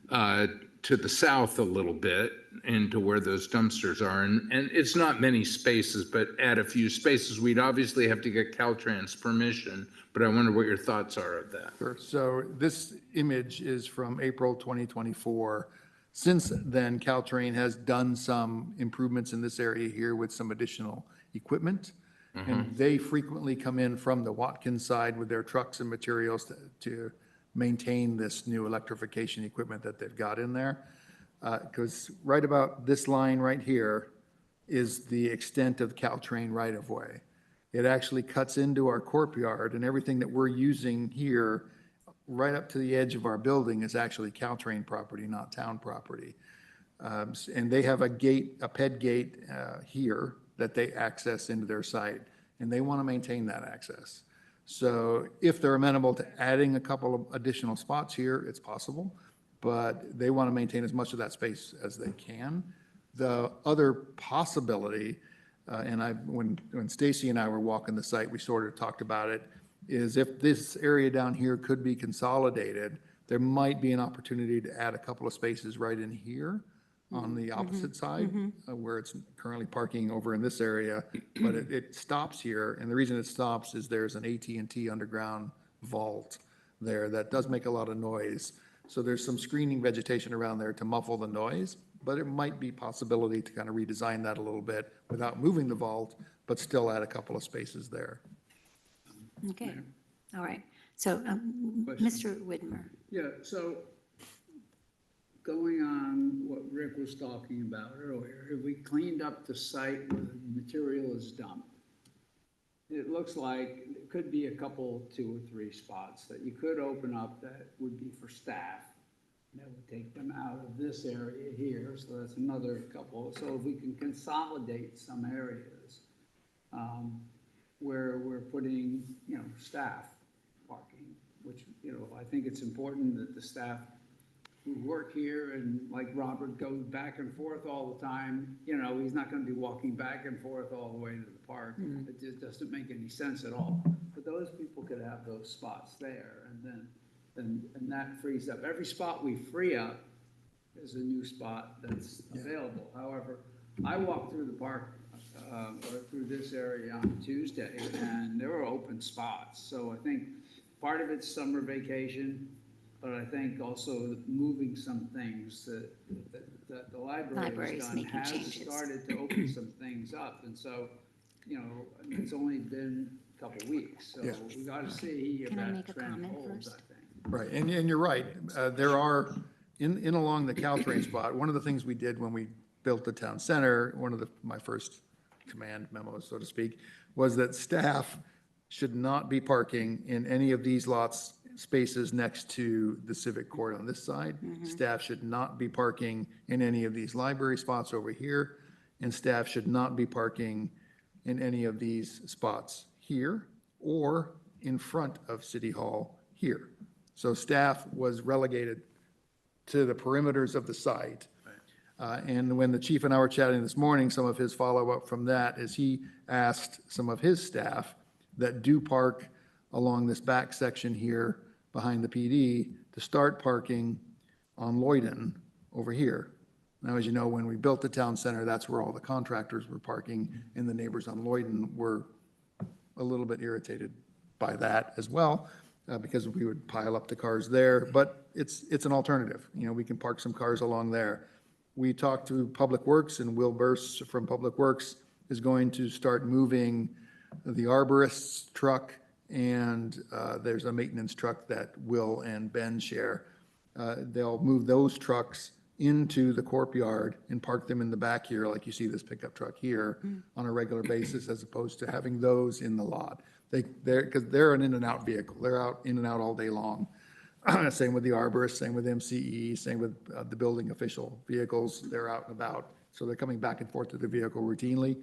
Speaker 7: to the south a little bit into where those dumpsters are. And it's not many spaces, but add a few spaces. We'd obviously have to get Caltrans permission, but I wonder what your thoughts are of that.
Speaker 4: Sure. So this image is from April 2024. Since then, Caltrain has done some improvements in this area here with some additional equipment. And they frequently come in from the Watkins side with their trucks and materials to maintain this new electrification equipment that they've got in there. Because right about this line right here is the extent of Caltrain right-of-way. It actually cuts into our courtyard, and everything that we're using here, right up to the edge of our building, is actually Caltrain property, not town property. And they have a gate, a PED gate here that they access into their site, and they want to maintain that access. So if they're amenable to adding a couple of additional spots here, it's possible, but they want to maintain as much of that space as they can. The other possibility, when Stacy and I were walking the site, we sort of talked about it, is if this area down here could be consolidated, there might be an opportunity to add a couple of spaces right in here on the opposite side, where it's currently parking over in this area, but it stops here. And the reason it stops is there's an AT&T underground vault there that does make a lot of noise. So there's some screening vegetation around there to muffle the noise, but it might be possibility to kind of redesign that a little bit without moving the vault, but still add a couple of spaces there.
Speaker 1: Okay, all right. So, Mr. Whitmer.
Speaker 2: Yeah, so going on what Rick was talking about earlier, if we cleaned up the site where the material is dumped, it looks like it could be a couple, 2 or 3 spots that you could open up that would be for staff. That would take them out of this area here, so that's another couple. So if we can consolidate some areas where we're putting, staff parking, which, I think it's important that the staff who work here and like Robert goes back and forth all the time, he's not gonna be walking back and forth all the way to the park. It just doesn't make any sense at all. But those people could have those spots there, and then that frees up. Every spot we free up is a new spot that's available. However, I walked through the park, or through this area on Tuesday, and there were open spots. So I think part of it's summer vacation, but I think also moving some things that the library
Speaker 1: Library's
Speaker 2: has done,
Speaker 1: making
Speaker 2: has
Speaker 1: changes.
Speaker 2: started to open some things up. And so, it's only been a couple weeks, so
Speaker 4: Yeah.
Speaker 2: we got to see if
Speaker 1: Can I
Speaker 2: that
Speaker 1: make a
Speaker 2: trend
Speaker 1: comment
Speaker 2: holds, I
Speaker 1: first?
Speaker 2: think.
Speaker 4: Right, and you're right. There are, in along the Caltrain spot, one of the things we did when we built the town center, one of my first command memos, so to speak, was that staff should not be parking in any of these lots, spaces next to the civic court on this side. Staff should not be parking in any of these library spots over here, and staff should not be parking in any of these spots here or in front of City Hall here. So staff was relegated to the perimeters of the site. And when the chief and I were chatting this morning, some of his follow-up from that is he asked some of his staff that do park along this back section here behind the PD to start parking on Lloyden over here. Now, as you know, when we built the town center, that's where all the contractors were parking, and the neighbors on Lloyden were a little bit irritated by that as well, because we would pile up the cars there, but it's an alternative. We can park some cars along there. We talked to Public Works, and Will Burse from Public Works is going to start moving the arborist's truck, and there's a maintenance truck that Will and Ben share. They'll move those trucks into the courtyard and park them in the back here, like you see this pickup truck here, on a regular basis, as opposed to having those in the lot. Because they're an in and out vehicle. They're out in and out all day long. Same with the arborist, same with MCE, same with the building official vehicles. They're out and about. So they're coming back and forth to the vehicle routinely.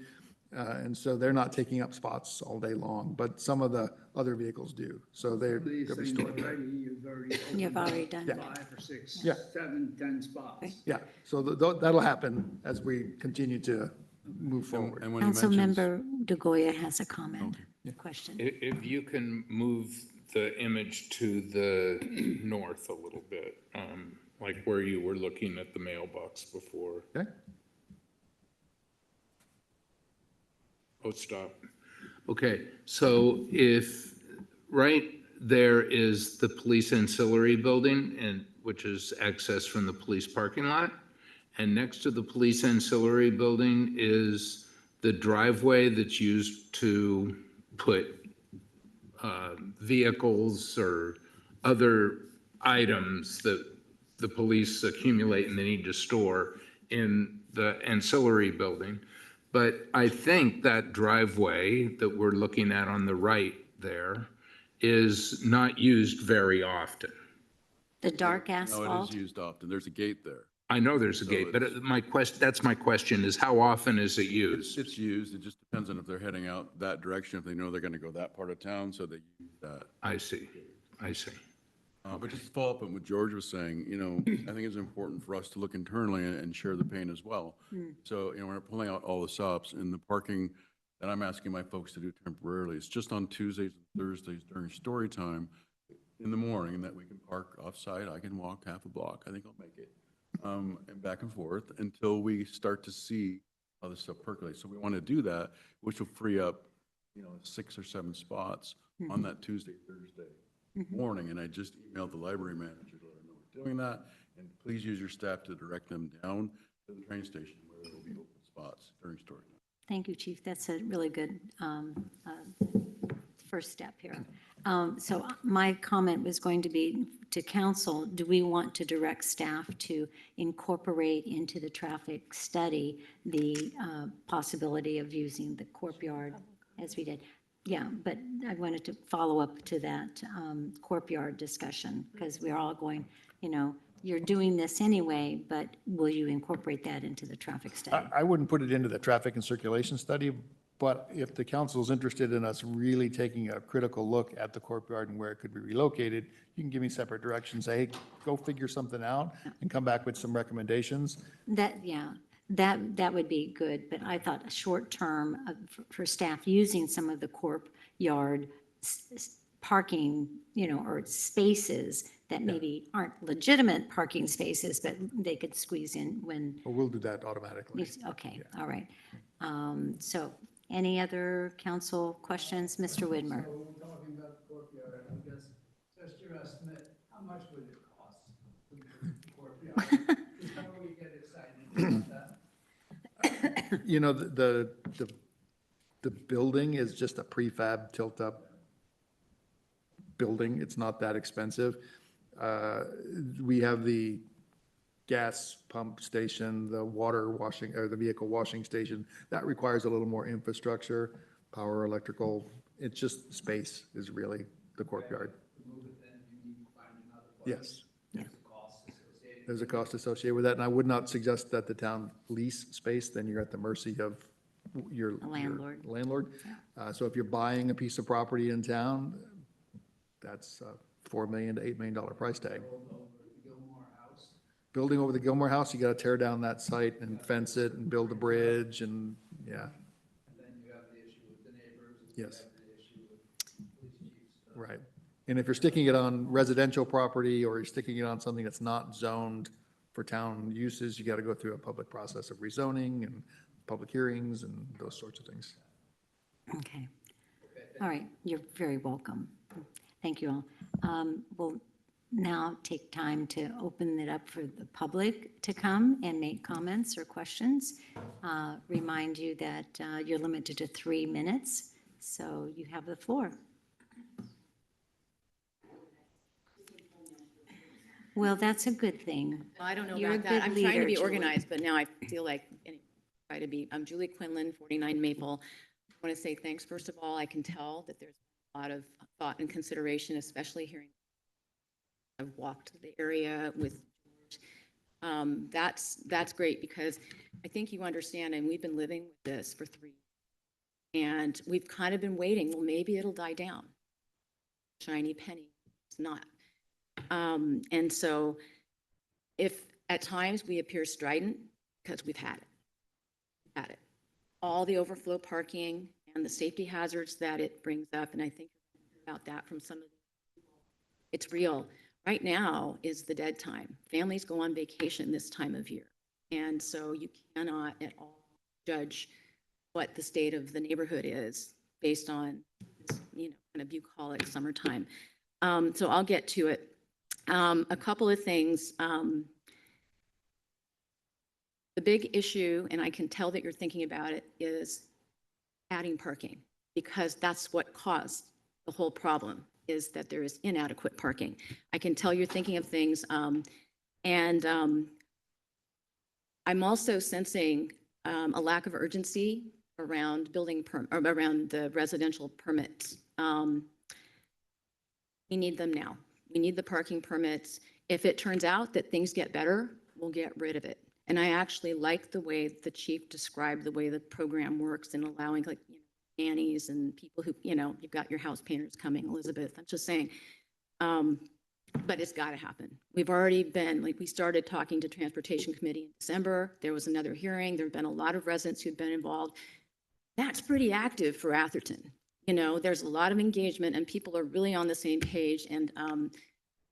Speaker 4: And so they're not taking up spots all day long, but some of the other vehicles do. So they'll
Speaker 2: These
Speaker 4: be
Speaker 2: things
Speaker 4: stored there.
Speaker 2: already,
Speaker 1: You've already done that.
Speaker 2: 5 or 6,
Speaker 4: Yeah.
Speaker 2: 7, 10 spots.
Speaker 4: Yeah, so that'll happen as we continue to move forward.
Speaker 5: And when you mentioned,
Speaker 1: Councilmember DeGoya has a comment, question.
Speaker 7: If you can move the image to the north a little bit, like where you were looking at the mailbox before.
Speaker 4: Okay?
Speaker 7: Oh, stop. Okay, so if, right there is the police ancillary building, and, which is access from the police parking lot. And next to the police ancillary building is the driveway that's used to put vehicles or other items that the police accumulate and they need to store in the ancillary building. But I think that driveway that we're looking at on the right there is not used very often.
Speaker 1: The dark
Speaker 5: No, it
Speaker 1: asphalt?
Speaker 5: is used often. There's a gate there.
Speaker 7: I know there's a gate, but my question, that's my question, is how often is it used?
Speaker 5: It's used. It just depends on if they're heading out that direction, if they know they're going to go that part of town, so they use that.
Speaker 7: I see, I see.
Speaker 5: But just to follow up on what George was saying, I think it's important for us to look internally and share the pain as well. So, we're pulling out all the stops, and the parking that I'm asking my folks to do temporarily is just on Tuesdays and Thursdays during story time in the morning, and that we can park off-site. I can walk half a block. I think I'll make it. And back and forth until we start to see how this stuff percolates. So we want to do that, which will free up, 6 or 7 spots on that Tuesday, Thursday morning. And I just emailed the library manager to let her know we're doing that. And please use your staff to direct them down to the train station where there will be open spots during story time.
Speaker 1: Thank you, Chief. That's a really good first step here. So my comment was going to be to council, do we want to direct staff to incorporate into the traffic study the possibility of using the courtyard as we did? Yeah, but I wanted to follow up to that courtyard discussion because we're all going, you're doing this anyway, but will you incorporate that into the traffic study?
Speaker 4: I wouldn't put it into the traffic and circulation study, but if the council's interested in us really taking a critical look at the courtyard and where it could be relocated, you can give me separate directions, say, hey, go figure something out and come back with some recommendations.
Speaker 1: That would be good, but I thought a short term for staff using some of the courtyard parking, or spaces that maybe aren't legitimate parking spaces, but they could squeeze in when,
Speaker 4: But we'll do that automatically.
Speaker 1: okay, all right. So any other council questions? Mr. Widmer?
Speaker 2: So we're talking about the courtyard, I guess, just your estimate, how much would it cost to move the courtyard? Before we get excited about that.
Speaker 4: The building is just a prefab tilt-up building. It's not that expensive. We have the gas pump station, the water washing, or the vehicle washing station. That requires a little more infrastructure, power, electrical. It's just space is really the courtyard.
Speaker 2: Move it, then you need to find another place.
Speaker 4: Yes.
Speaker 2: There's a cost associated.
Speaker 4: There's a cost associated with that, and I would not suggest that the town lease space, then you're at the mercy of your
Speaker 1: landlord.
Speaker 4: landlord. So if you're buying a piece of property in town, that's a $4 million to $8 million price tag. Building over the Gilmore House, you gotta tear down that site and fence it and build a bridge and, yeah.
Speaker 2: And then you have the issue with the neighbors. and you
Speaker 4: Yes.
Speaker 2: have the issue with police chiefs.
Speaker 4: Right. And if you're sticking it on residential property or you're sticking it on something that's not zoned for town uses, you got to go through a public process of rezoning and public hearings and those sorts of things.
Speaker 1: Okay. All right, you're very welcome. Thank you all. We'll now take time to open it up for the public to come and make comments or questions. Remind you that you're limited to 3 minutes, so you have the floor. Well, that's a good thing.
Speaker 8: Well, I don't know
Speaker 1: You're a
Speaker 8: about that.
Speaker 1: good
Speaker 8: I'm trying to
Speaker 1: leader,
Speaker 8: be
Speaker 1: Julie.
Speaker 8: organized, but now I feel like, try to be, I'm Julie Quinlan, 49 Maple. I want to say thanks, first of all. I can tell that there's a lot of thought and consideration, especially hearing. I've walked the area with George. That's great because I think you understand, and we've been living with this for 3 years. And we've kind of been waiting, well, maybe it'll die down. Shiny penny, it's not. And so if at times we appear strident, because we've had it. All the overflow parking and the safety hazards that it brings up, and I think about that from some of the people. It's real. right now is the dead time. Families go on vacation this time of year. And so you cannot at all judge what the state of the neighborhood is based on, kind of bucolic summertime. So I'll get to it. A couple of things. The big issue, and I can tell that you're thinking about it, is adding parking, because that's what caused the whole problem, is that there is inadequate parking. I can tell you're thinking of things, and I'm also sensing a lack of urgency around around the residential permits. We need them now. We need the parking permits. If it turns out that things get better, we'll get rid of it. And I actually like the way the chief described the way the program works and allowing nannies and people who, you've got your house painters coming, Elizabeth. I'm just saying, but it's got to happen. We've already been, we started talking to Transportation Committee in December. There was another hearing. There have been a lot of residents who've been involved. That's pretty active for Atherton. There's a lot of engagement and people are really on the same page. And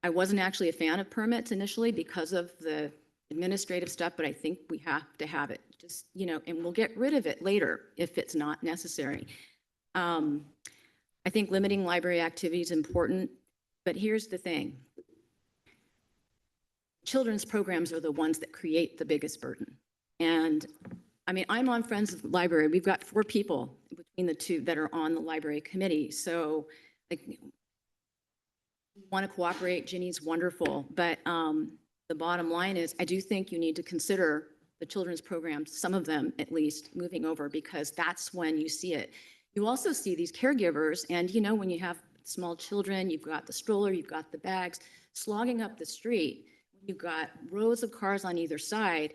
Speaker 8: I wasn't actually a fan of permits initially because of the administrative stuff, but I think we have to have it, just, and we'll get rid of it later if it's not necessary. I think limiting library activity is important, but here's the thing. Children's programs are the ones that create the biggest burden. And I mean, I'm on Friends of the Library. We've got 4 people between the 2 that are on the library committee. So we want to cooperate. Ginny's wonderful, but the bottom line is I do think you need to consider the children's programs, some of them at least, moving over, because that's when you see it. You also see these caregivers, and when you have small children, you've got the stroller, you've got the bags, slogging up the street. You've got rows of cars on either side.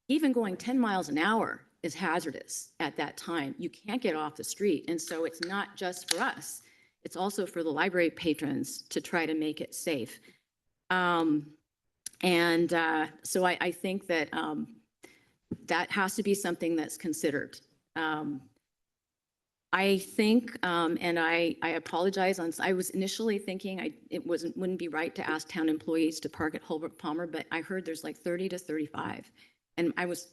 Speaker 8: Even going 10 miles an hour is hazardous at that time. You can't get off the street. And so it's not just for us. It's also for the library patrons to try to make it safe. So I think that that has to be something that's considered. I think, and I apologize, I was initially thinking it wouldn't be right to ask town employees to park at Holbrook Palmer, but I heard there's 30 to 35. And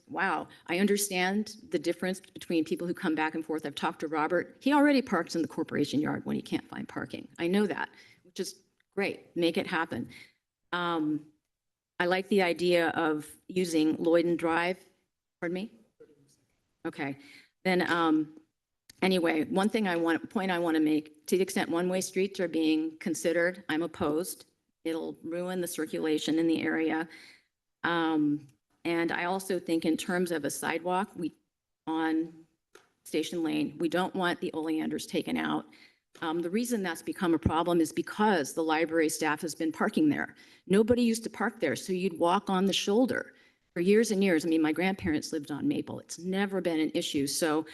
Speaker 8: wow, I understand the difference between people who come back and forth. I've talked to Robert. He already parks in the corporation yard when he can't find parking. I know that, which is great. Make it happen. I like the idea of using Lloyden Drive. Pardon me? Okay. Then anyway, one thing point I want to make, to the extent one-way streets are being considered, I'm opposed. It'll ruin the circulation in the area. And I also think in terms of a sidewalk on Station Lane, we don't want the oleanders taken out. The reason that's become a problem is because the library staff has been parking there. Nobody used to park there, so you'd walk on the shoulder for years and years. I mean, my grandparents lived on Maple. It's never been an issue. So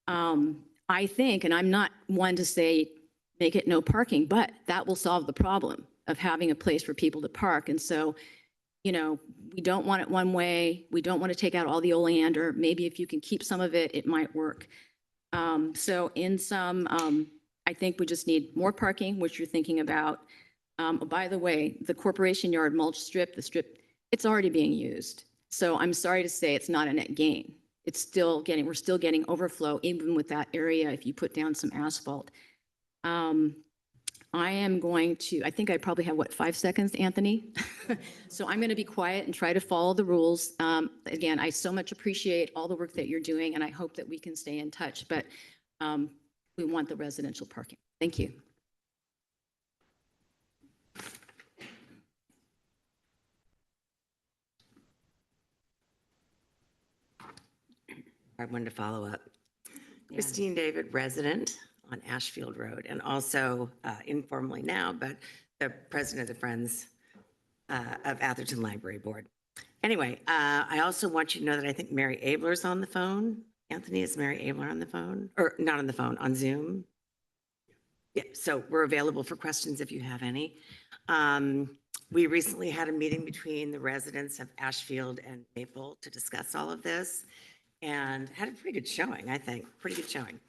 Speaker 8: I think, and I'm not one to say make it no parking, but that will solve the problem of having a place for people to park. And so, we don't want it one way. We don't want to take out all the oleander. Maybe if you can keep some of it, it might work. So in some, I think we just need more parking, which you're thinking about. By the way, the corporation yard mulch strip, it's already being used. So I'm sorry to say it's not a net gain. We're still getting overflow even with that area if you put down some asphalt. I think I probably have 5 seconds, Anthony? So I'm going to be quiet and try to follow the rules. Again, I so much appreciate all the work that you're doing and I hope that we can stay in touch, but we want the residential parking. Thank you.
Speaker 9: I wanted to follow up. Christine David, resident on Ashfield Road, and also informally now, but the president of the Friends of Atherton Library Board. Anyway, I also want you to know that I think Mary Abler's on the phone. Anthony, is Mary Abler on the phone? Or not on the phone, on Zoom? Yeah, so we're available for questions if you have any. We recently had a meeting between the residents of Ashfield and Maple to discuss all of this and had a pretty good showing, I think, pretty good showing.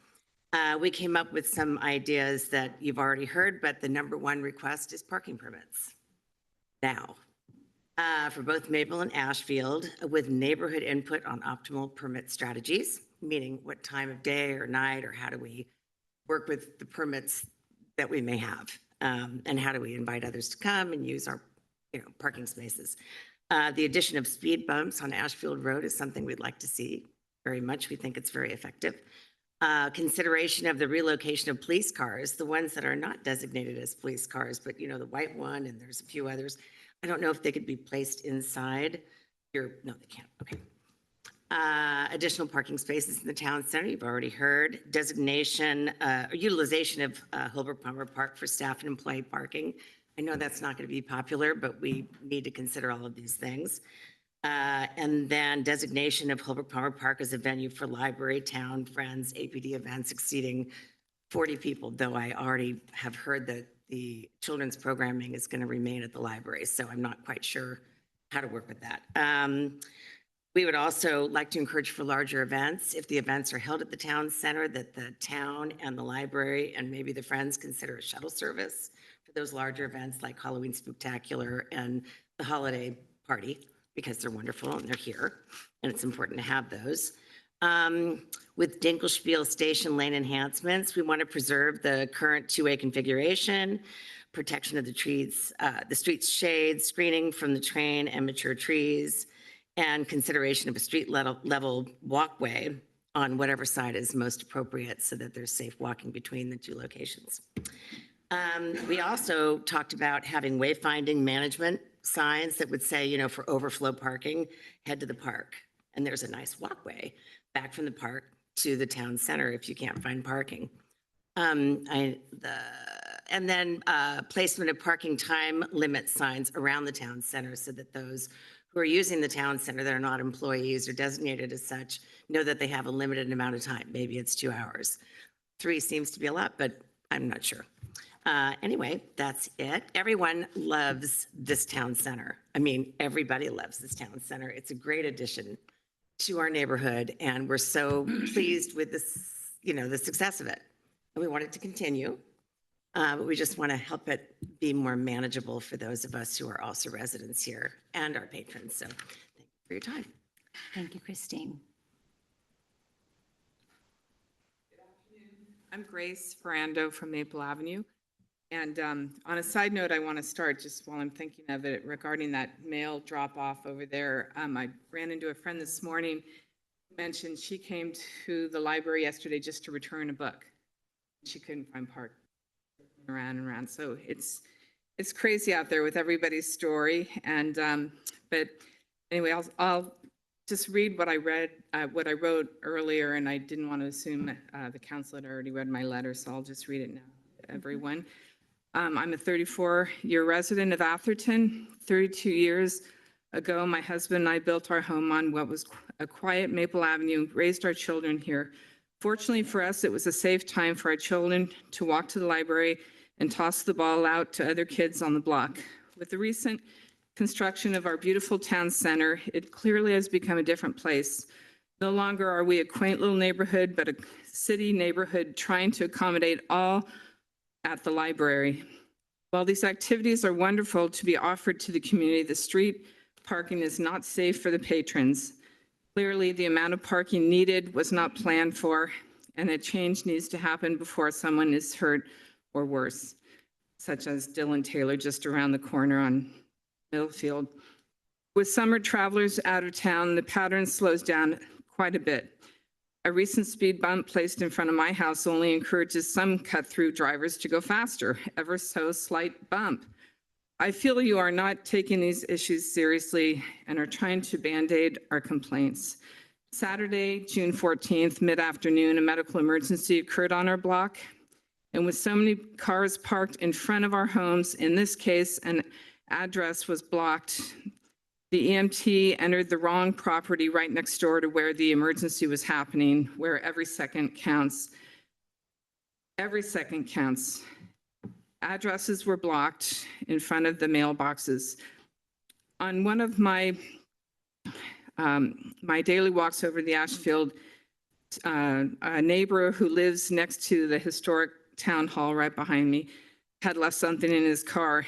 Speaker 9: We came up with some ideas that you've already heard, but the #1 request is parking permits. Now, for both Maple and Ashfield, with neighborhood input on optimal permit strategies, meaning what time of day or night, or how do we work with the permits that we may have, and how do we invite others to come and use our, parking spaces. The addition of speed bumps on Ashfield Road is something we'd like to see very much. We think it's very effective. Consideration of the relocation of police cars, the ones that are not designated as police cars, but the white one, and there's a few others. I don't know if they could be placed inside no, they can't. Okay. Additional parking spaces in the town center, you've already heard. Designation, or utilization of Holbrook Palmer Park for staff and employee parking. I know that's not going to be popular, but we need to consider all of these things. And then designation of Holbrook Palmer Park as a venue for library, town, friends, APD events exceeding 40 people, though I already have heard that the children's programming is going to remain at the library, so I'm not quite sure how to work with that. We would also like to encourage for larger events. If the events are held at the town center, that the town and the library and maybe the Friends consider a shuttle service for those larger events like Halloween Spooktacular and the holiday party, because they're wonderful and they're here, and it's important to have those. With Dinkelspiel Station lane enhancements, we want to preserve the current two-way configuration, protection of the street's shade, screening from the train and mature trees, and consideration of a street level walkway on whatever side is most appropriate so that there's safe walking between the two locations. We also talked about having wayfinding management signs that would say, for overflow parking, head to the park. And there's a nice walkway back from the park to the town center if you can't find parking. And then placement of parking time limit signs around the town center so that those who are using the town center that are not employees or designated as such know that they have a limited amount of time. Maybe it's 2 hours. 3 seems to be a lot, but I'm not sure. Anyway, that's it. Everyone loves this town center. I mean, everybody loves this town center. It's a great addition to our neighborhood, and we're so pleased with this, the success of it. And we want it to continue, but we just want to help it be more manageable for those of us who are also residents here and our patrons. So thank you for your time.
Speaker 1: Thank you, Christine.
Speaker 10: I'm Grace Ferrando from Maple Avenue. And on a side note, I want to start just while I'm thinking of it regarding that mail drop off over there. I ran into a friend this morning who mentioned she came to the library yesterday just to return a book. She couldn't find park around and around. So it's crazy out there with everybody's story. And but anyway, I'll just read what I wrote earlier, and I didn't want to assume that the council had already read my letter, so I'll just read it now to everyone. I'm a 34-year resident of Atherton. 32 years ago, my husband and I built our home on what was a quiet Maple Avenue, raised our children here. Fortunately for us, it was a safe time for our children to walk to the library and toss the ball out to other kids on the block. With the recent construction of our beautiful town center, it clearly has become a different place. No longer are we a quaint little neighborhood, but a city neighborhood trying to accommodate all at the library. While these activities are wonderful to be offered to the community, the street parking is not safe for the patrons. Clearly, the amount of parking needed was not planned for, and a change needs to happen before someone is hurt or worse, such as Dylan Taylor just around the corner on Middlefield. With summer travelers out of town, the pattern slows down quite a bit. A recent speed bump placed in front of my house only encourages some cut-through drivers to go faster, ever so slight bump. I feel you are not taking these issues seriously and are trying to band-aid our complaints. Saturday, June 14th, mid-afternoon, a medical emergency occurred on our block. And with so many cars parked in front of our homes, in this case, an address was blocked. The EMT entered the wrong property right next door to where the emergency was happening, where every second counts. Every second counts. Addresses were blocked in front of the mailboxes. On one of my daily walks over the Ashfield, a neighbor who lives next to the historic town hall right behind me had left something in his car.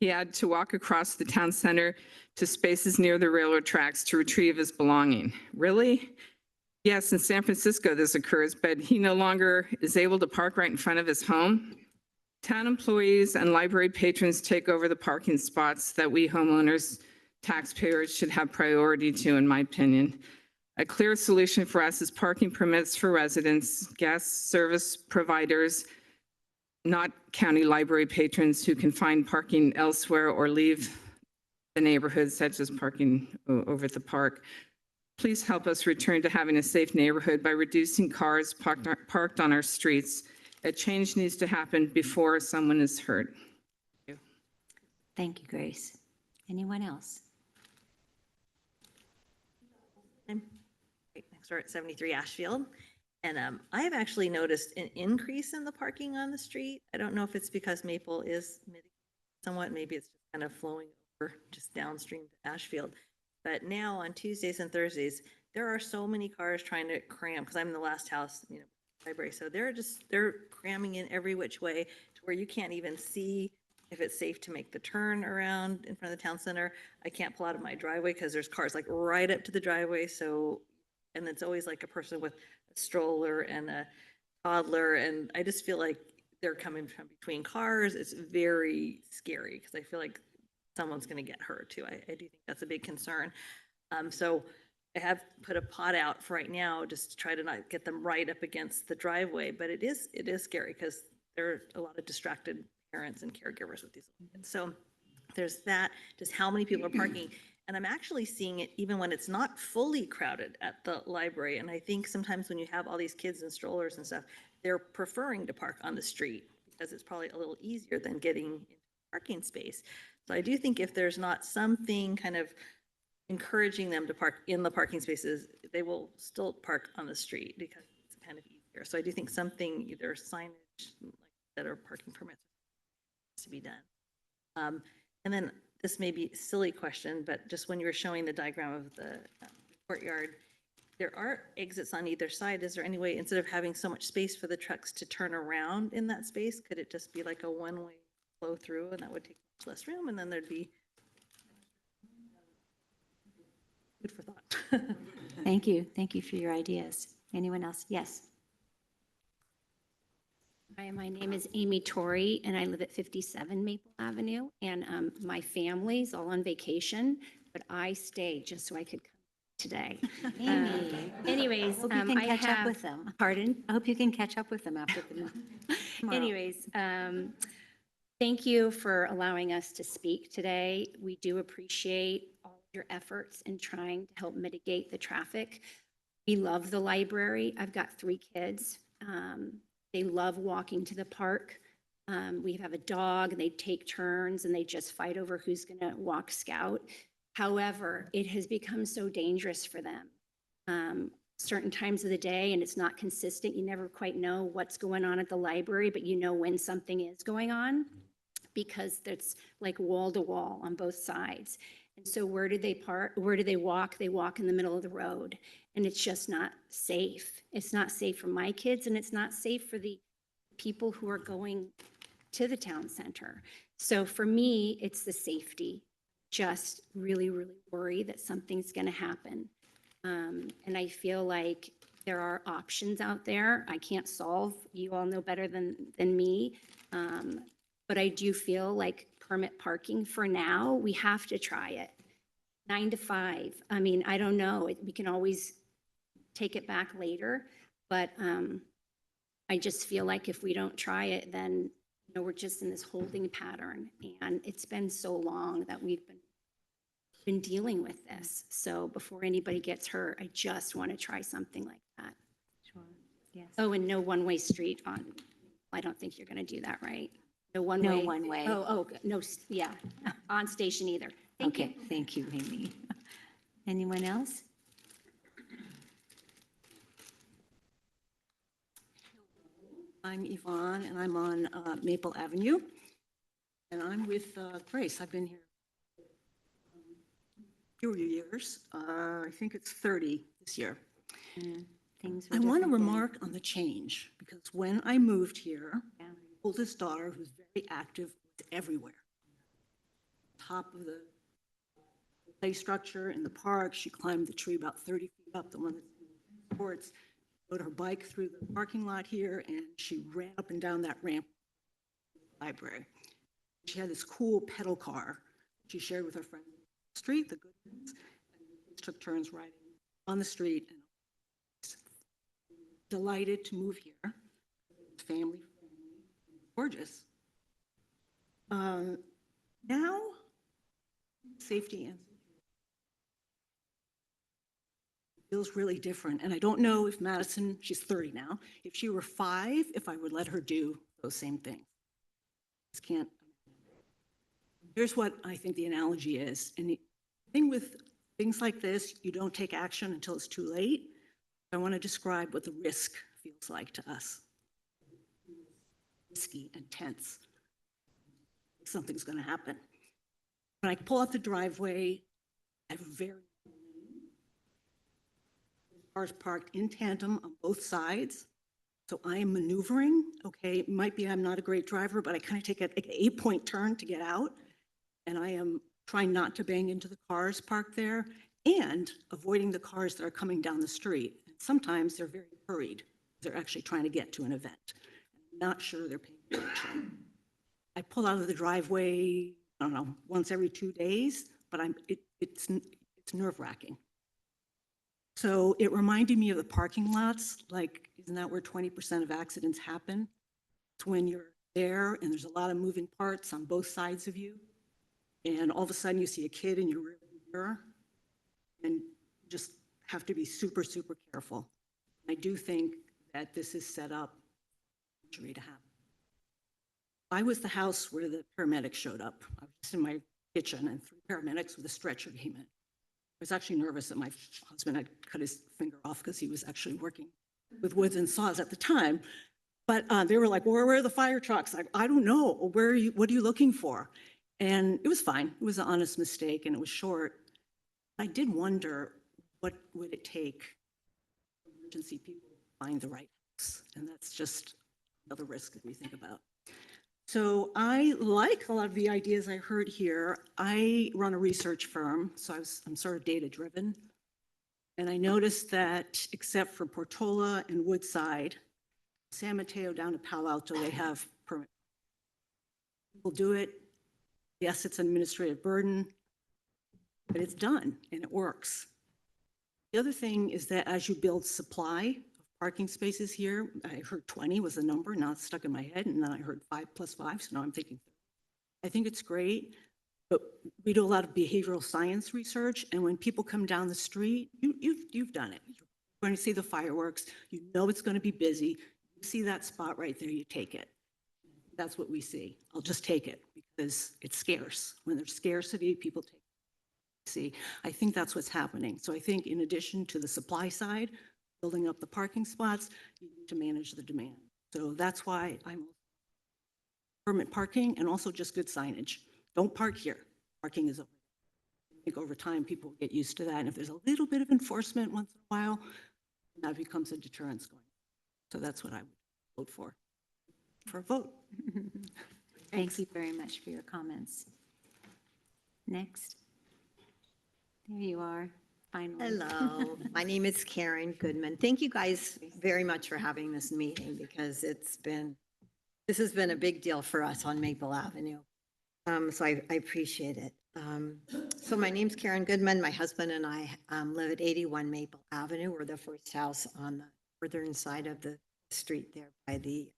Speaker 10: he had to walk across the town center to spaces near the railroad tracks to retrieve his belonging. Really? Yes, in San Francisco this occurs, but he no longer is able to park right in front of his home. Town employees and library patrons take over the parking spots that we homeowners, taxpayers should have priority to, in my opinion. A clear solution for us is parking permits for residents, guests, service providers, not county library patrons who can find parking elsewhere or leave the neighborhood, such as parking over at the park. Please help us return to having a safe neighborhood by reducing cars parked on our streets. A change needs to happen before someone is hurt.
Speaker 1: Thank you, Grace. Anyone else?
Speaker 11: I'm right next door at 73 Ashfield. And I have actually noticed an increase in the parking on the street. I don't know if it's because Maple is mitigating somewhat, maybe it's just kind of flowing over just downstream to Ashfield. But now on Tuesdays and Thursdays, there are so many cars trying to cram, because I'm in the last house, library. So they're cramming in every which way to where you can't even see if it's safe to make the turn around in front of the town center. I can't pull out of my driveway because there's cars like right up to the driveway. So, and it's always like a person with a stroller and a toddler. And I just feel like they're coming from between cars. It's very scary because I feel like someone's going to get hurt too. I do think that's a big concern. So I have put a pot out for right now just to try to not get them right up against the driveway, but it is scary because there are a lot of distracted parents and caregivers with these kids. So there's that, just how many people are parking. And I'm actually seeing it even when it's not fully crowded at the library. And I think sometimes when you have all these kids and strollers and stuff, they're preferring to park on the street because it's probably a little easier than getting into parking space. So I do think if there's not something kind of encouraging them to park in the parking spaces, they will still park on the street because it's kind of easier. So I do think something, either signage like that or parking permits to be done. And then this may be a silly question, but just when you were showing the diagram of the courtyard, there are exits on either side. Is there any way, instead of having so much space for the trucks to turn around in that space, could it just be like a one-way flow through and that would take much less room and then there'd be good for thought.
Speaker 1: Thank you. Thank you for your ideas. Anyone else? Yes.
Speaker 12: Hi, my name is Amy Torrey, and I live at 57 Maple Avenue. And my family's all on vacation, but I stayed just so I could come today.
Speaker 1: Amy.
Speaker 12: Anyways,
Speaker 1: Hope you can
Speaker 12: I
Speaker 1: catch up
Speaker 12: have.
Speaker 1: with them.
Speaker 12: Pardon?
Speaker 1: I hope you can catch up with them after the tomorrow.
Speaker 12: Anyways, thank you for allowing us to speak today. We do appreciate all of your efforts in trying to help mitigate the traffic. We love the library. I've got 3 kids. They love walking to the park. We have a dog, and they take turns, and they just fight over who's going to walk Scout. However, it has become so dangerous for them. Certain times of the day, and it's not consistent. You never quite know what's going on at the library, but you know when something is going on because it's like wall to wall on both sides. And so where do they park? Where do they walk? They walk in the middle of the road, and it's just not safe. It's not safe for my kids, and it's not safe for the people who are going to the town center. So for me, it's the safety. Just really, really worry that something's going to happen. And I feel like there are options out there. I can't solve, you all know better than me. But I do feel like permit parking for now, we have to try it. 9 to 5. I mean, I don't know. We can always take it back later. But I just feel like if we don't try it, then we're just in this holding pattern. And it's been so long that we've been dealing with this. So before anybody gets hurt, I just want to try something like that.
Speaker 1: Sure. Yes.
Speaker 12: Oh, and no one-way street on, I don't think you're going to do that, right? No one-way?
Speaker 1: No one-way.
Speaker 12: Oh, no, yeah, on station either. Thank you.
Speaker 1: Okay, thank you, Amy. Anyone else?
Speaker 13: I'm Yvonne, and I'm on Maple Avenue, and I'm with Grace. I've been here a few years. I think it's 30 this year.
Speaker 1: Things were
Speaker 13: I want to
Speaker 1: different then.
Speaker 13: remark on the change, because when I moved here,
Speaker 1: Yeah.
Speaker 13: my oldest daughter, who's very active, was everywhere. top of the play structure in the park. She climbed the tree about 30 feet up, the one that's in the sports, rode her bike through the parking lot here, and she ran up and down that ramp to the library. She had this cool pedal car she shared with her friends on the street, the good ones, and the kids took turns riding on the street. And delighted to move here. Family friendly, gorgeous. Now, safety and feels really different. And I don't know if Madison, she's 30 now, if she were 5, if I would let her do those same things. Just can't. Here's what I think the analogy is. And the thing with things like this, you don't take action until it's too late. I want to describe what the risk feels like to us. Risky and tense. Something's going to happen. When I pull out the driveway, I have very cars parked in tandem on both sides. So I am maneuvering. Okay, it might be I'm not a great driver, but I kind of take an 8-point turn to get out. And I am trying not to bang into the cars parked there and avoiding the cars that are coming down the street. And sometimes they're very hurried. They're actually trying to get to an event. I'm not sure they're paying attention. I pull out of the driveway, I don't know, once every 2 days, but it's nerve-wracking. So it reminded me of the parking lots, like, isn't that where 20% of accidents happen? It's when you're there and there's a lot of moving parts on both sides of you. And all of a sudden you see a kid in your rear mirror and just have to be super, super careful. I do think that this is set up for injury to happen. I was the house where the paramedics showed up. I was just in my kitchen and 3 paramedics with a stretcher came in. I was actually nervous that my husband had cut his finger off because he was actually working with woods and saws at the time. But they were like, well, where are the fire trucks? I don't know. Where are you? What are you looking for? And it was fine. It was an honest mistake and it was short. I did wonder, what would it take for emergency people to find the right house? And that's just another risk that we think about. So I like a lot of the ideas I heard here. I run a research firm, so I'm sort of data driven. And I noticed that except for Portola and Woodside, San Mateo down to Palo Alto, they have permit. People do it. Yes, it's an administrative burden, but it's done and it works. The other thing is that as you build supply of parking spaces here, I heard 20 was the number, now it's stuck in my head, and then I heard 5 plus 5, so now I'm thinking 30. I think it's great, but we do a lot of behavioral science research, and when people come down the street, you've done it. You're going to see the fireworks, you know it's going to be busy, you see that spot right there, you take it. That's what we see. I'll just take it because it's scarce. When there's scarcity, people take it. See, I think that's what's happening. So I think in addition to the supply side, building up the parking spots, you need to manage the demand. So that's why I'm permit parking and also just good signage. Don't park here. Parking is over. I think over time people will get used to that. And if there's a little bit of enforcement once in a while, that becomes a deterrence going. So that's what I would vote for a vote.
Speaker 1: Thank you very much for your comments. Next. There you are, finally.
Speaker 14: Hello, my name is Karen Goodman. Thank you guys very much for having this meeting because this has been a big deal for us on Maple Avenue. So I appreciate it. So my name's Karen Goodman. My husband and I live at 81 Maple Avenue. We're the first house on the northern side of the street there by the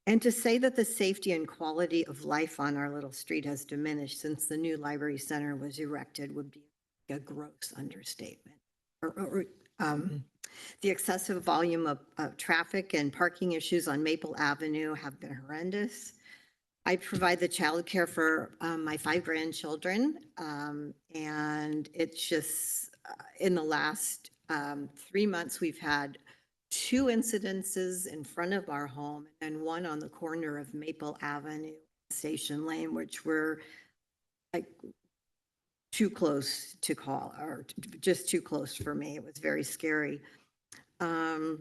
Speaker 14: and to say that the safety and quality of life on our little street has diminished since the new library center was erected would be a gross understatement. The excessive volume of traffic and parking issues on Maple Avenue have been horrendous. I provide the childcare for my 5 grandchildren, and it's just in the last 3 months we've had 2 incidences in front of our home and 1 on the corner of Maple Avenue, Station Lane, which were like too close to call, or just too close for me. It was very scary. So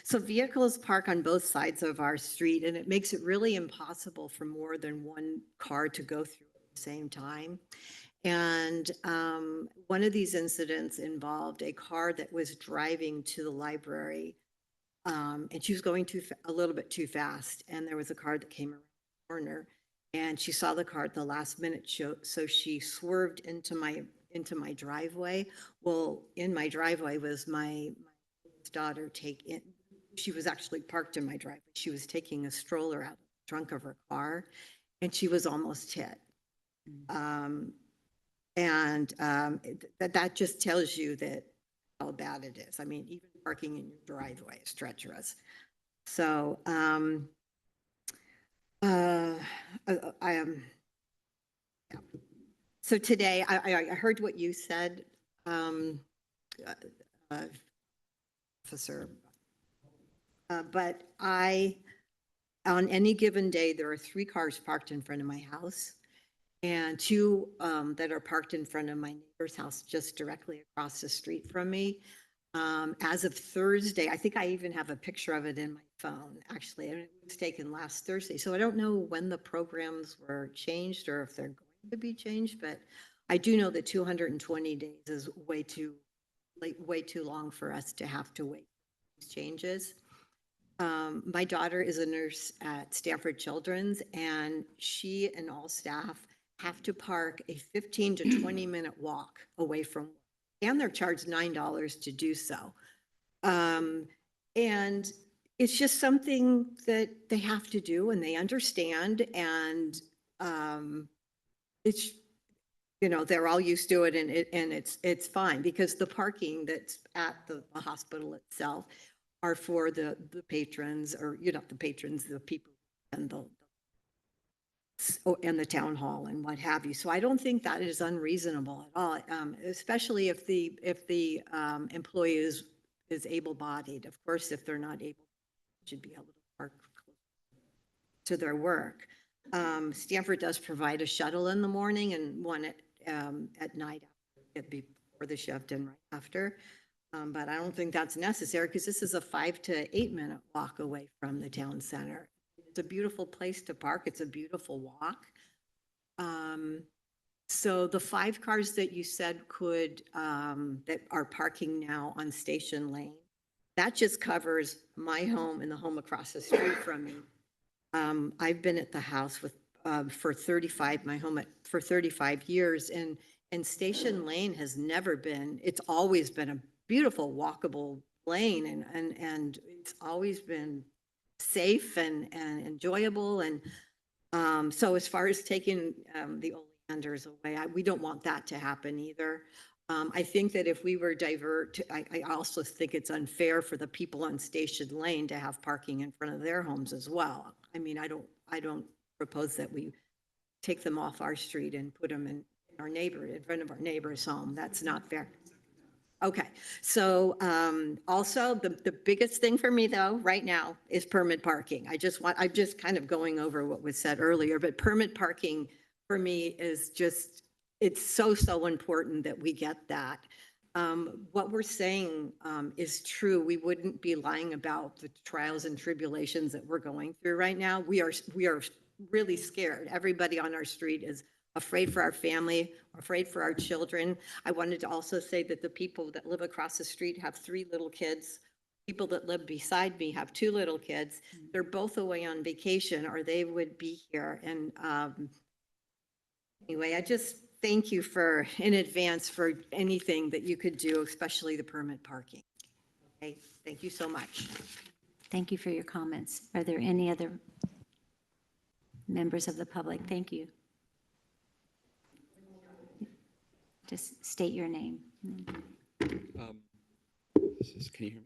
Speaker 14: So vehicles park on both sides of our street, and it makes it really impossible for more than one car to go through at the same time. And one of these incidents involved a car that was driving to the library, and she was going a little bit too fast. And there was a car that came around the corner, and she saw the car at the last minute, so she swerved into my driveway. Well, in my driveway was my daughter she was actually parked in my driveway. She was taking a stroller out of the trunk of her car, and she was almost hit. That just tells you that how bad it is. I mean, even parking in your driveway is treacherous. So, so today, I heard what you said, officer. But on any given day, there are 3 cars parked in front of my house and 2 that are parked in front of my neighbor's house just directly across the street from me. As of Thursday, I think I even have a picture of it in my phone, actually, and it was taken last Thursday. So I don't know when the programs were changed or if they're going to be changed, but I do know that 220 days is way too long for us to have to wait for these changes. My daughter is a nurse at Stanford Children's, and she and all staff have to park a 15 to 20 minute walk away from work, and they're charged $9 to do so. And it's just something that they have to do and they understand, and it's, they're all used to it, and it's fine, because the parking that's at the hospital itself are for the patrons, or the patrons, the people, and the town hall and what have you. So I don't think that is unreasonable at all, especially if the employee is able-bodied. Of course, if they're not able, should be able to park to their work. Stanford does provide a shuttle in the morning and one at night before the shift and right after. But I don't think that's necessary, because this is a 5 to 8 minute walk away from the town center. It's a beautiful place to park. It's a beautiful walk. So the 5 cars that you said that are parking now on Station Lane, that just covers my home and the home across the street from me. I've been at the house for 35 years, and Station Lane has never been, it's always been a beautiful walkable lane, and it's always been safe and enjoyable. And so as far as taking the Oleanders away, we don't want that to happen either. I think that if we were I also think it's unfair for the people on Station Lane to have parking in front of their homes as well. I mean, I don't propose that we take them off our street and put them in front of our neighbor's home. That's not fair. Okay, so also the biggest thing for me though right now is permit parking. I'm just kind of going over what was said earlier, but permit parking for me is just, it's so important that we get that. What we're saying is true. We wouldn't be lying about the trials and tribulations that we're going through right now. We are really scared. Everybody on our street is afraid for our family, afraid for our children. I wanted to also say that the people that live across the street have 3 little kids. People that live beside me have 2 little kids. They're both away on vacation, or they would be here. And anyway, I just thank you in advance for anything that you could do, especially the permit parking. Okay, thank you so much.
Speaker 1: Thank you for your comments. Are there any other members of the public? Thank you. Just state your name.
Speaker 15: Can you hear me?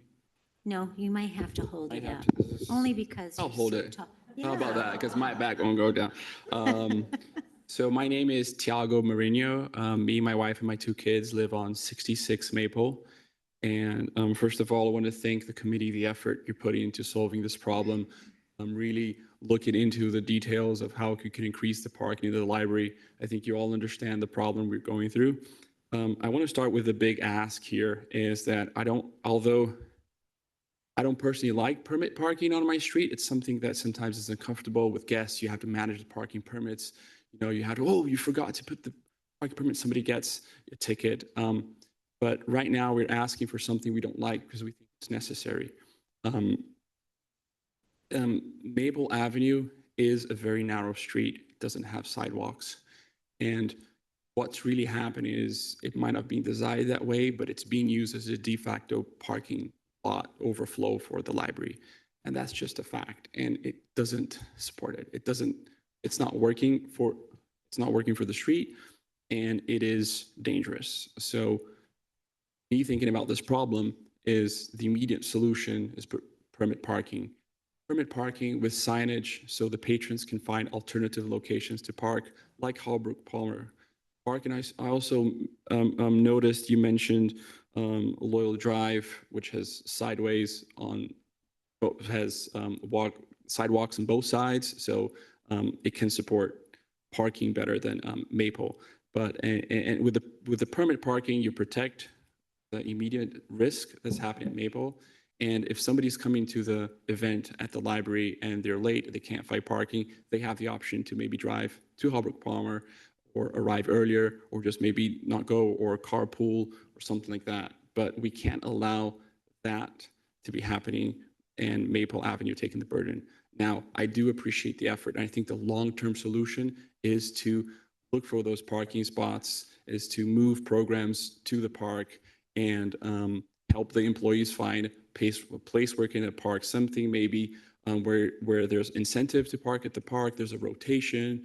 Speaker 1: No, you might have to hold it
Speaker 15: Might have
Speaker 1: up,
Speaker 15: to.
Speaker 1: only because.
Speaker 15: I'll
Speaker 1: you're
Speaker 15: hold
Speaker 1: so
Speaker 15: it.
Speaker 1: tall.
Speaker 15: How about
Speaker 1: Yeah.
Speaker 15: that? Because my back won't go down. So my name is Tiago Marinho. Me, my wife, and my 2 kids live on 66 Maple. And first of all, I want to thank the committee, the effort you're putting into solving this problem. I'm really looking into the details of how you can increase the parking in the library. I think you all understand the problem we're going through. I want to start with a big ask here is that although I don't personally like permit parking on my street. It's something that sometimes is uncomfortable with guests. You have to manage the parking permits. You know, you have to, oh, you forgot to put the parking permit, somebody gets a ticket. But right now we're asking for something we don't like because we think it's necessary. Maple Avenue is a very narrow street. It doesn't have sidewalks. And what's really happening is it might not be designed that way, but it's being used as a de facto parking lot overflow for the library. And that's just a fact. And it doesn't support it. It's not working for the street, and it is dangerous. So me thinking about this problem is the immediate solution is permit parking. Permit parking with signage so the patrons can find alternative locations to park, like Holbrook Palmer Park. And I also noticed you mentioned Loyal Drive, which has sidewalks on both sides, so it can support parking better than Maple. But and with the permit parking, you protect the immediate risk that's happening at Maple. And if somebody's coming to the event at the library and they're late, they can't find parking, they have the option to maybe drive to Holbrook Palmer or arrive earlier, or just maybe not go, or carpool or something like that. But we can't allow that to be happening and Maple Avenue taking the burden. Now, I do appreciate the effort, and I think the long-term solution is to look for those parking spots, is to move programs to the park and help the employees find a place where they can park, something maybe where there's incentive to park at the park, there's a rotation,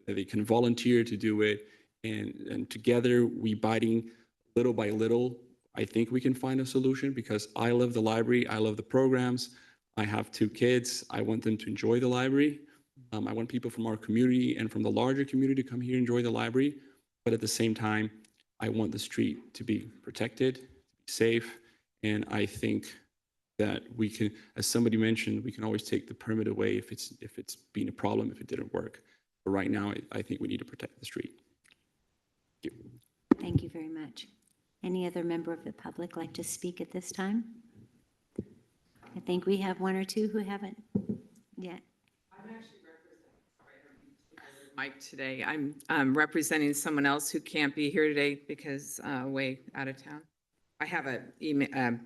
Speaker 15: they can volunteer to do it, and together we biting little by little, I think we can find a solution, because I love the library, I love the programs, I have 2 kids, I want them to enjoy the library. I want people from our community and from the larger community to come here and enjoy the library, but at the same time, I want the street to be protected, to be safe, and I think that we can, as somebody mentioned, we can always take the permit away if it's been a problem, if it didn't work. But right now, I think we need to protect the street. Thank you.
Speaker 1: Thank you very much. Any other member of the public like to speak at this time? I think we have 1 or 2 who haven't yet.
Speaker 10: I'm actually representing Mike today. I'm representing someone else who can't be here today because way out of town. I have a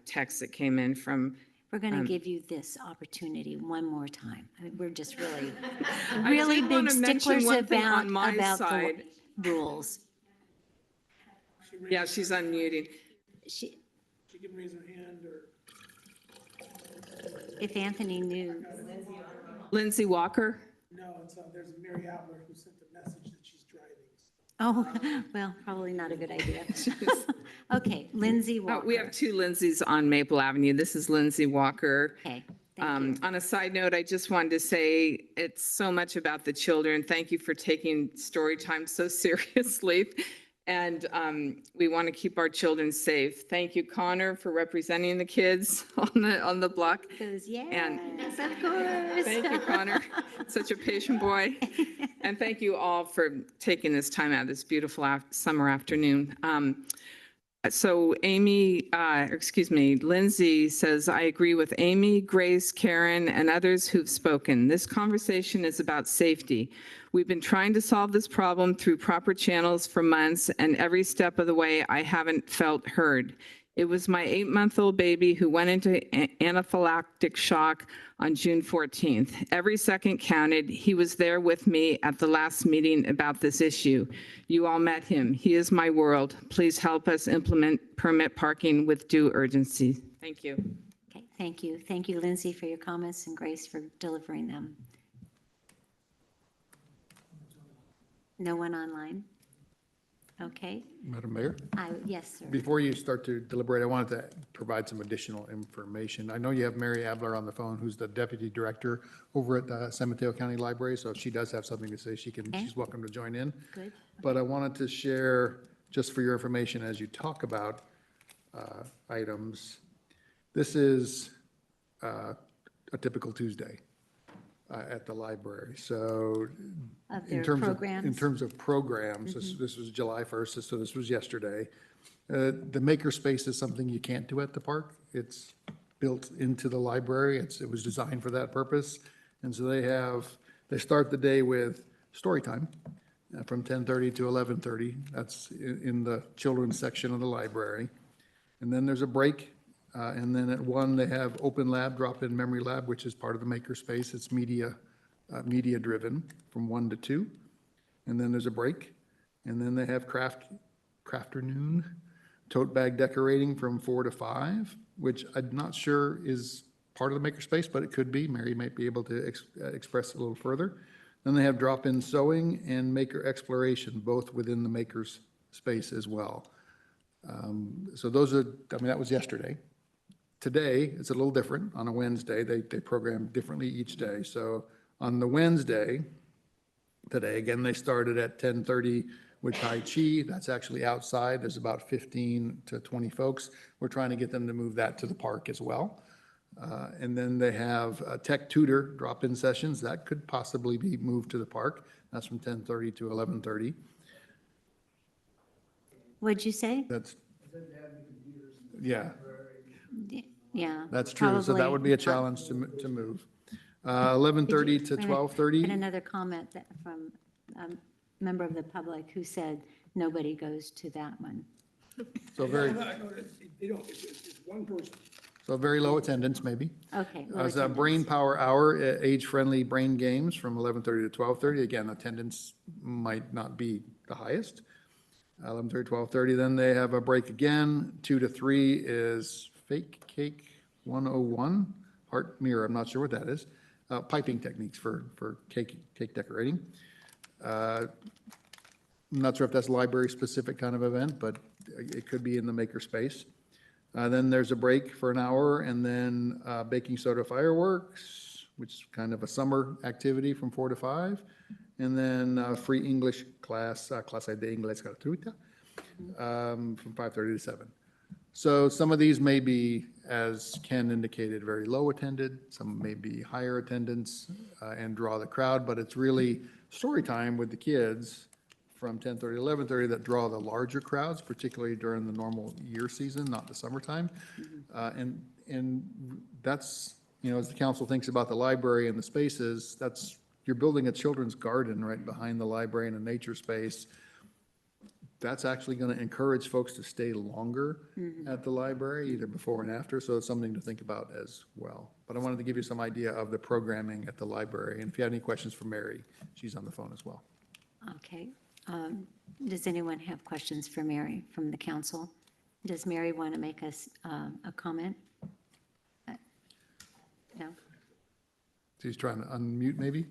Speaker 10: text that came in from.
Speaker 1: We're going to give you this opportunity one more time. I mean, we're just really,
Speaker 10: I
Speaker 1: really
Speaker 10: did
Speaker 1: big
Speaker 10: wanna mention
Speaker 1: sticklers
Speaker 10: one thing
Speaker 1: about
Speaker 10: on my
Speaker 1: the
Speaker 10: side.
Speaker 1: rules.
Speaker 10: Yeah, she's unmuting.
Speaker 1: She
Speaker 16: can raise her hand, or
Speaker 1: If Anthony knew.
Speaker 10: Lindsay Walker?
Speaker 16: no, there's Mary Adler who sent a message that she's driving.
Speaker 1: Oh, well, probably not a good idea. Okay, Lindsay Walker.
Speaker 10: We have 2 Lindsays on Maple Avenue. This is Lindsay Walker.
Speaker 1: Okay, thank you.
Speaker 10: On a side note, I just wanted to say it's so much about the children. Thank you for taking story time so seriously. And we want to keep our children safe. Thank you, Connor, for representing the kids on the block.
Speaker 1: Because, yes,
Speaker 10: And
Speaker 1: of course.
Speaker 10: thank you, Connor. Such a patient boy. And thank you all for taking this time out this beautiful summer afternoon. So Lindsay says, I agree with Amy, Grace, Karen, and others who've spoken. This conversation is about safety. We've been trying to solve this problem through proper channels for months, and every step of the way, I haven't felt heard. It was my 8-month-old baby who went into anaphylactic shock on June 14th. Every second counted. He was there with me at the last meeting about this issue. You all met him. He is my world. Please help us implement permit parking with due urgency. Thank you.
Speaker 1: Okay, thank you. Thank you, Lindsay, for your comments, and Grace for delivering them. No one online? Okay.
Speaker 4: Madam Mayor?
Speaker 1: Yes, sir.
Speaker 4: Before you start to deliberate, I wanted to provide some additional information. I know you have Mary Adler on the phone, who's the Deputy Director over at San Mateo County Library, so if she does have something to say, she's welcome to join in.
Speaker 1: Good.
Speaker 4: But I wanted to share, just for your information, as you talk about items, this is a typical Tuesday at the library. So
Speaker 1: Of
Speaker 4: in
Speaker 1: their
Speaker 4: terms
Speaker 1: programs?
Speaker 4: in terms of programs, this was July 1st, so this was yesterday. The maker space is something you can't do at the park. It's built into the library. It was designed for that purpose. And so they start the day with story time from 10:30 to 11:30. That's in the children's section of the library. And then there's a break. And then at 1, they have open lab, drop-in memory lab, which is part of the makerspace. It's media driven from 1 to 2. And then there's a break. And then they have crafternoon, tote bag decorating from 4 to 5, which I'm not sure is part of the makerspace, but it could be. Mary might be able to express a little further. Then they have drop-in sewing and maker exploration, both within the maker's space as well. So those are, that was yesterday. Today, it's a little different. On a Wednesday, they program differently each day. So on the Wednesday, today, again, they started at 10:30 with Tai Chi. That's actually outside. There's about 15 to 20 folks. We're trying to get them to move that to the park as well. And then they have tech tutor drop-in sessions. That could possibly be moved to the park. That's from 10:30 to 11:30.
Speaker 1: What'd you say?
Speaker 4: That's, yeah,
Speaker 1: Yeah.
Speaker 4: that's true. So that would be a
Speaker 1: probably not.
Speaker 4: challenge to move. 11:30 to
Speaker 1: And
Speaker 4: 12:30.
Speaker 1: another comment from a member of the public who said nobody goes to that one.
Speaker 4: So very,
Speaker 16: They don't, it's one person.
Speaker 4: so very low attendance, maybe.
Speaker 1: Okay. low
Speaker 4: As a
Speaker 1: attendance.
Speaker 4: brain power hour, age-friendly brain games from 11:30 to 12:30. Again, attendance might not be the highest. 11:30, 12:30, then they have a break again. 2 to 3 is Fake Cake 101, Heart Mirror, I'm not sure what that is. Piping techniques for cake decorating. I'm not sure if that's library-specific kind of event, but it could be in the maker space. Then there's a break for an hour, and then baking soda fireworks, which is kind of a summer activity from 4 to 5. And then free English class, clase de inglés gratuita, from 5:30 to 7. So some of these may be, as Ken indicated, very low attended, some may be higher attendance and draw the crowd, but it's really story time with the kids from 10:30 to 11:30 that draw the larger crowds, particularly during the normal year season, not the summertime. And that's, as the council thinks about the library and the spaces, you're building a children's garden right behind the library in a nature space. That's actually going to encourage folks to stay longer at the library, either before and after, so it's something to think about as well. But I wanted to give you some idea of the programming at the library, and if you have any questions for Mary, she's on the phone as well.
Speaker 1: Okay. Does anyone have questions for Mary from the council? Does Mary want to make us a comment? No?
Speaker 4: She's trying to unmute, maybe?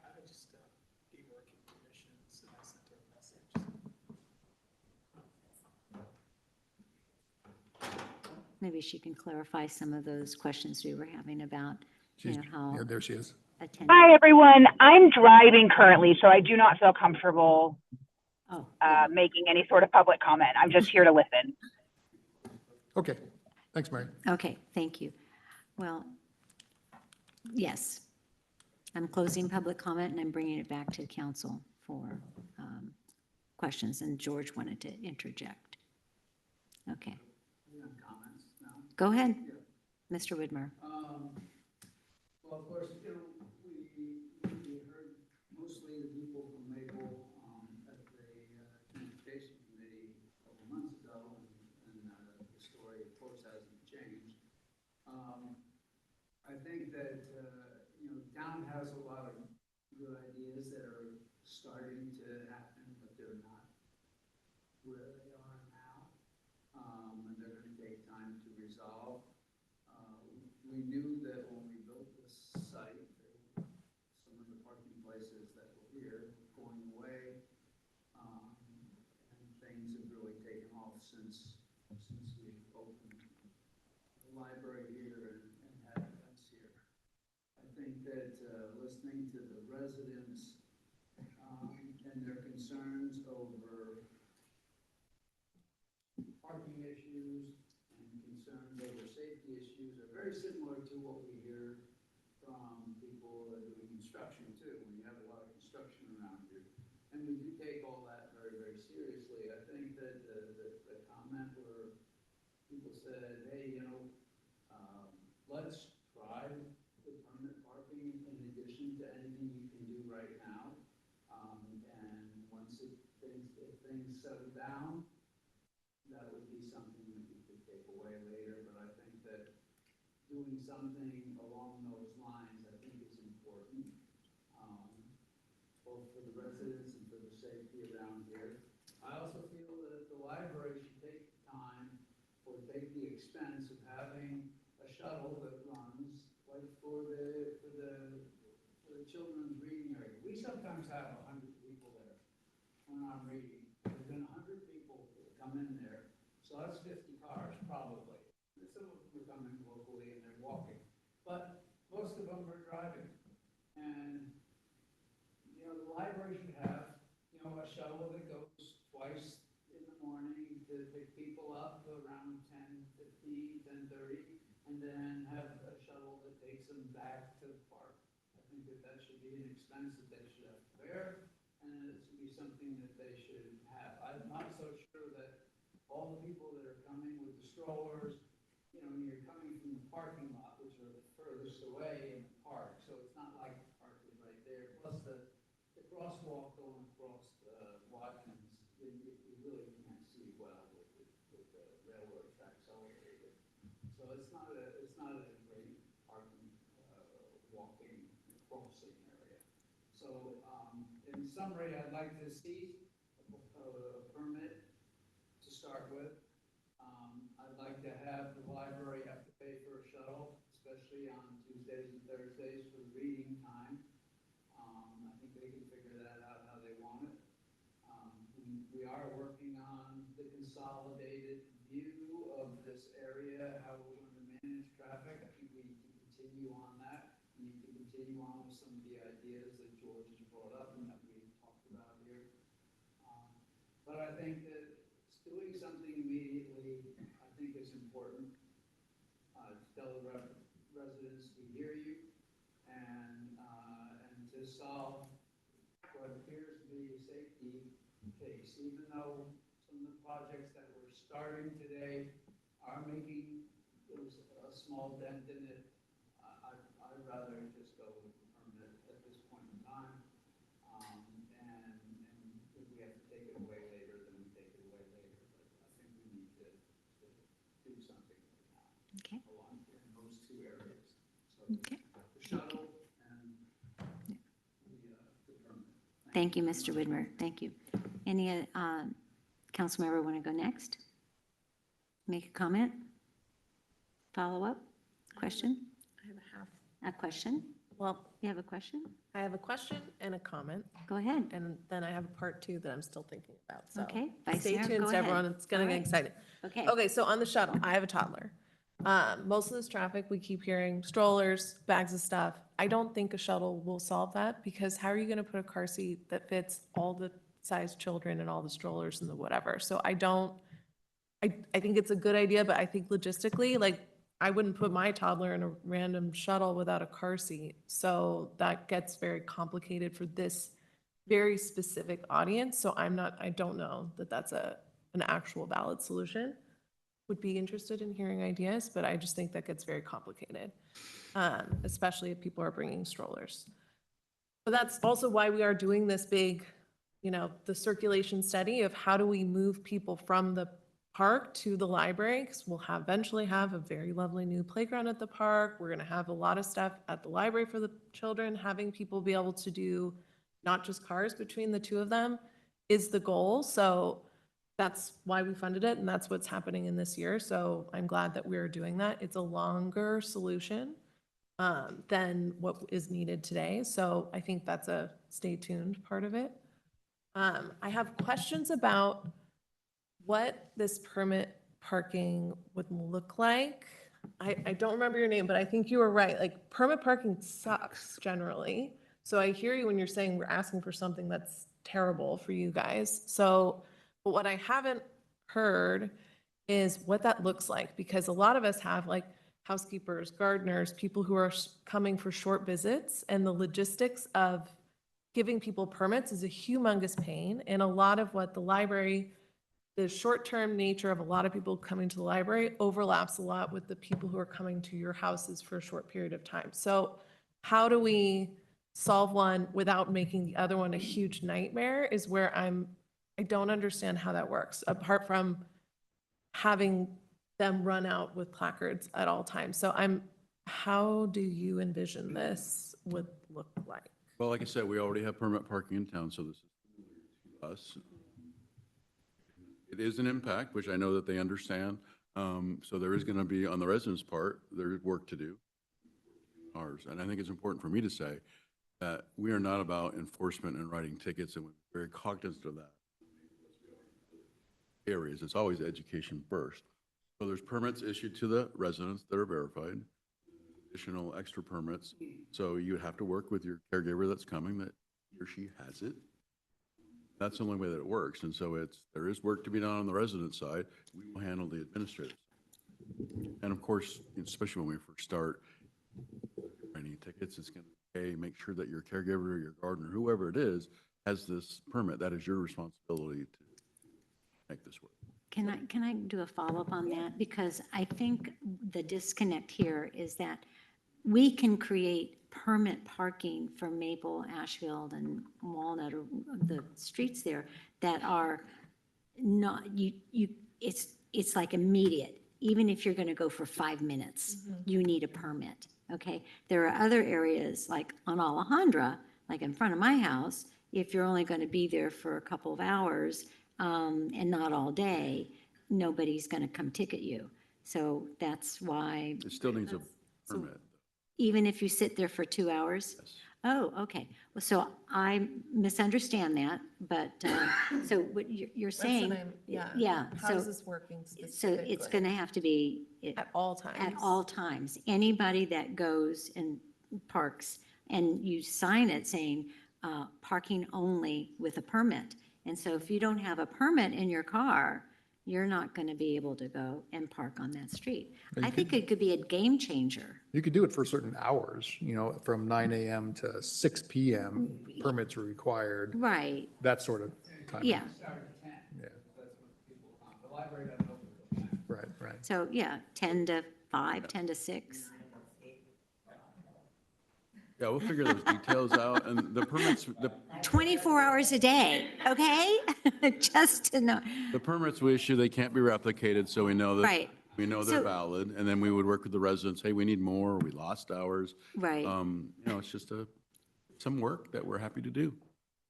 Speaker 16: I just gave her permissions and I sent her a message.
Speaker 1: Maybe she can clarify some of those questions we were having about, how
Speaker 4: Yeah, there she is.
Speaker 1: attending.
Speaker 17: Hi, everyone. I'm driving currently, so I do not feel comfortable
Speaker 1: Oh,
Speaker 17: making any sort of public comment. I'm just here to listen.
Speaker 4: Okay, thanks, Mary.
Speaker 1: okay, thank you. Well, yes. I'm closing public comment and I'm bringing it back to the council for questions, and George wanted to interject. Okay. Go ahead, Mr. Widmer.
Speaker 2: Well, of course, we heard mostly the people from Maple at the Communication Committee a couple months ago, and the story, of course, hasn't changed. I think that, town has a lot of good ideas that are starting to happen, but they're not where they are now, and they're going to take time to resolve. We knew that when we built this site, some of the parking places that were here were going away, and things have really taken off since we opened the library here and had events here. I think that listening to the residents and their concerns over parking issues and concerns over safety issues are very similar to what we hear from people that are doing construction too, when you have a lot of construction around you. And we do take all that very, very seriously. I think that the comment where people said, hey, let's try the permit parking in addition to anything you can do right now. And once if things settle down, that would be something that we could take away later. But I think that doing something along those lines, I think is important, both for the residents and for the safety around here. I also feel that the library should take time or take the expense of having a shuttle that runs like for the children's reading area. We sometimes have 100 people there when I'm reading. There's been 100 people that come in there, so that's 50 cars probably. Some of them are coming locally and they're walking, but most of them are driving. And you know, the library should have, you know, a shuttle that goes twice in the morning to pick people up around 10:15, 10:30, and then have a shuttle that takes them back to the park. I think that should be an expense that they should have to bear, and it should be something that they should have. I'm not so sure that all the people that are coming with the strollers, you know, you're coming from the parking lot, which are the furthest away in the park, so it's not like the park is right there. Plus the crosswalk going across Watkins, you really can't see well with the railroad tracks elevated. So it's not a great parking, walking, crossing area. So in summary, I'd like to see a permit to start with. I'd like to have the library have to pay for a shuttle, especially on Tuesdays and Thursdays for the reading time. I think they can figure that out how they want it. We are working on the consolidated view of this area, how we're going to manage traffic. I think we need to continue on that. We need to continue on with some of the ideas that George has brought up and that we talked about here. But I think that doing something immediately, I think is important. To tell the residents we hear you, and to solve what appears to be a safety case, even though some of the projects that we're starting today are making a small dent in it. I'd rather just go with the permit at this point in time. And if we have to take it away later, then we take it away later. But I think we need to do something right now.
Speaker 1: Okay.
Speaker 2: Along in those two areas. So
Speaker 1: Okay.
Speaker 2: the shuttle and the permit.
Speaker 1: Thank you, Mr. Widmer. Thank you. Any council member want to go next? Make a comment? Follow up? Question?
Speaker 3: I have a half.
Speaker 1: A question?
Speaker 3: Well,
Speaker 1: You have a question?
Speaker 3: I have a question and a comment,
Speaker 1: Go ahead.
Speaker 3: and then I have a part two that I'm still thinking about. So
Speaker 1: Okay, Vice
Speaker 3: stay
Speaker 1: Mayor,
Speaker 3: tuned,
Speaker 1: go
Speaker 3: to
Speaker 1: ahead.
Speaker 3: everyone. It's gonna
Speaker 1: All
Speaker 3: get
Speaker 1: right.
Speaker 3: exciting.
Speaker 1: Okay.
Speaker 3: Okay, so on the shuttle, I have a toddler. Most of this traffic, we keep hearing strollers, bags of stuff. I don't think a shuttle will solve that, because how are you gonna put a car seat that fits all the size children and all the strollers and the whatever? So I think it's a good idea, but I think logistically, like, I wouldn't put my toddler in a random shuttle without a car seat. So that gets very complicated for this very specific audience. So I don't know that that's an actual valid solution. Would be interested in hearing ideas, but I just think that gets very complicated, especially if people are bringing strollers. But that's also why we are doing this big, the circulation study of how do we move people from the park to the library, because we'll eventually have a very lovely new playground at the park. We're going to have a lot of stuff at the library for the children. Having people be able to do not just cars between the two of them is the goal. So that's why we funded it, and that's what's happening in this year. So I'm glad that we're doing that. It's a longer solution than what is needed today. So I think that's a stay tuned part of it. I have questions about what this permit parking would look like. I don't remember your name, but I think you were right. Like, permit parking sucks generally. So I hear you when you're saying we're asking for something that's terrible for you guys. So, but what I haven't heard is what that looks like, because a lot of us have like housekeepers, gardeners, people who are coming for short visits, and the logistics of giving people permits is a humongous pain. And a lot of what the library the short-term nature of a lot of people coming to the library overlaps a lot with the people who are coming to your houses for a short period of time. So how do we solve one without making the other one a huge nightmare is where I don't understand how that works, apart from having them run out with placards at all times. So how do you envision this would look like?
Speaker 5: Well, like I said, we already have permit parking in town, so this is us. It is an impact, which I know that they understand. So there is going to be, on the residents' part, there's work to do. Ours. And I think it's important for me to say that we are not about enforcement and writing tickets, and we're very cognizant of that. Areas, it's always education first. So there's permits issued to the residents that are verified, additional extra permits. So you have to work with your caregiver that's coming, that he or she has it. That's the only way that it works. And so there is work to be done on the resident side. We will handle the administrative. And of course, especially when we first start writing tickets, it's going to, hey, make sure that your caregiver, your gardener, whoever it is, has this permit. That is your responsibility to make this work.
Speaker 1: Can I do a follow-up on that? Because I think the disconnect here is that we can create permit parking for Maple, Ashfield, and Walnut, or the streets there that are not, it's like immediate. Even if you're going to go for 5 minutes, you need a permit, okay? There are other areas like on Alejandra, like in front of my house, if you're only going to be there for a couple of hours, and not all day, nobody's going to come ticket you. So that's why.
Speaker 5: It still needs a permit.
Speaker 1: Even if you sit there for 2 hours?
Speaker 5: Yes.
Speaker 1: Oh, okay. Well, so I misunderstand that, but, so what you're saying. Yeah.
Speaker 3: How
Speaker 1: So,
Speaker 3: is this working
Speaker 1: so
Speaker 3: specifically?
Speaker 1: it's going to have to be.
Speaker 3: At all times?
Speaker 1: At all times. Anybody that goes and parks and you sign it saying, parking only with a permit. And so if you don't have a permit in your car, you're not going to be able to go and park on that street. I think it could be a game changer.
Speaker 4: You could do it for certain hours, from 9 a.m. to 6 p.m. Permits are required,
Speaker 1: Right,
Speaker 4: that sort of time.
Speaker 1: yeah.
Speaker 4: Yeah,
Speaker 2: The library doesn't open.
Speaker 4: right.
Speaker 1: So, yeah, 10 to 5, 10 to 6.
Speaker 5: Yeah, we'll figure those details out, and the permits,
Speaker 1: 24 hours a day, okay? Just to know.
Speaker 5: the permits we issue, they can't be replicated, so we know that.
Speaker 1: Right.
Speaker 5: We know they're
Speaker 1: So-
Speaker 5: valid, and then we would work with the residents, hey, we need more, we lost hours.
Speaker 1: Right.
Speaker 5: It's just some work that we're happy to do.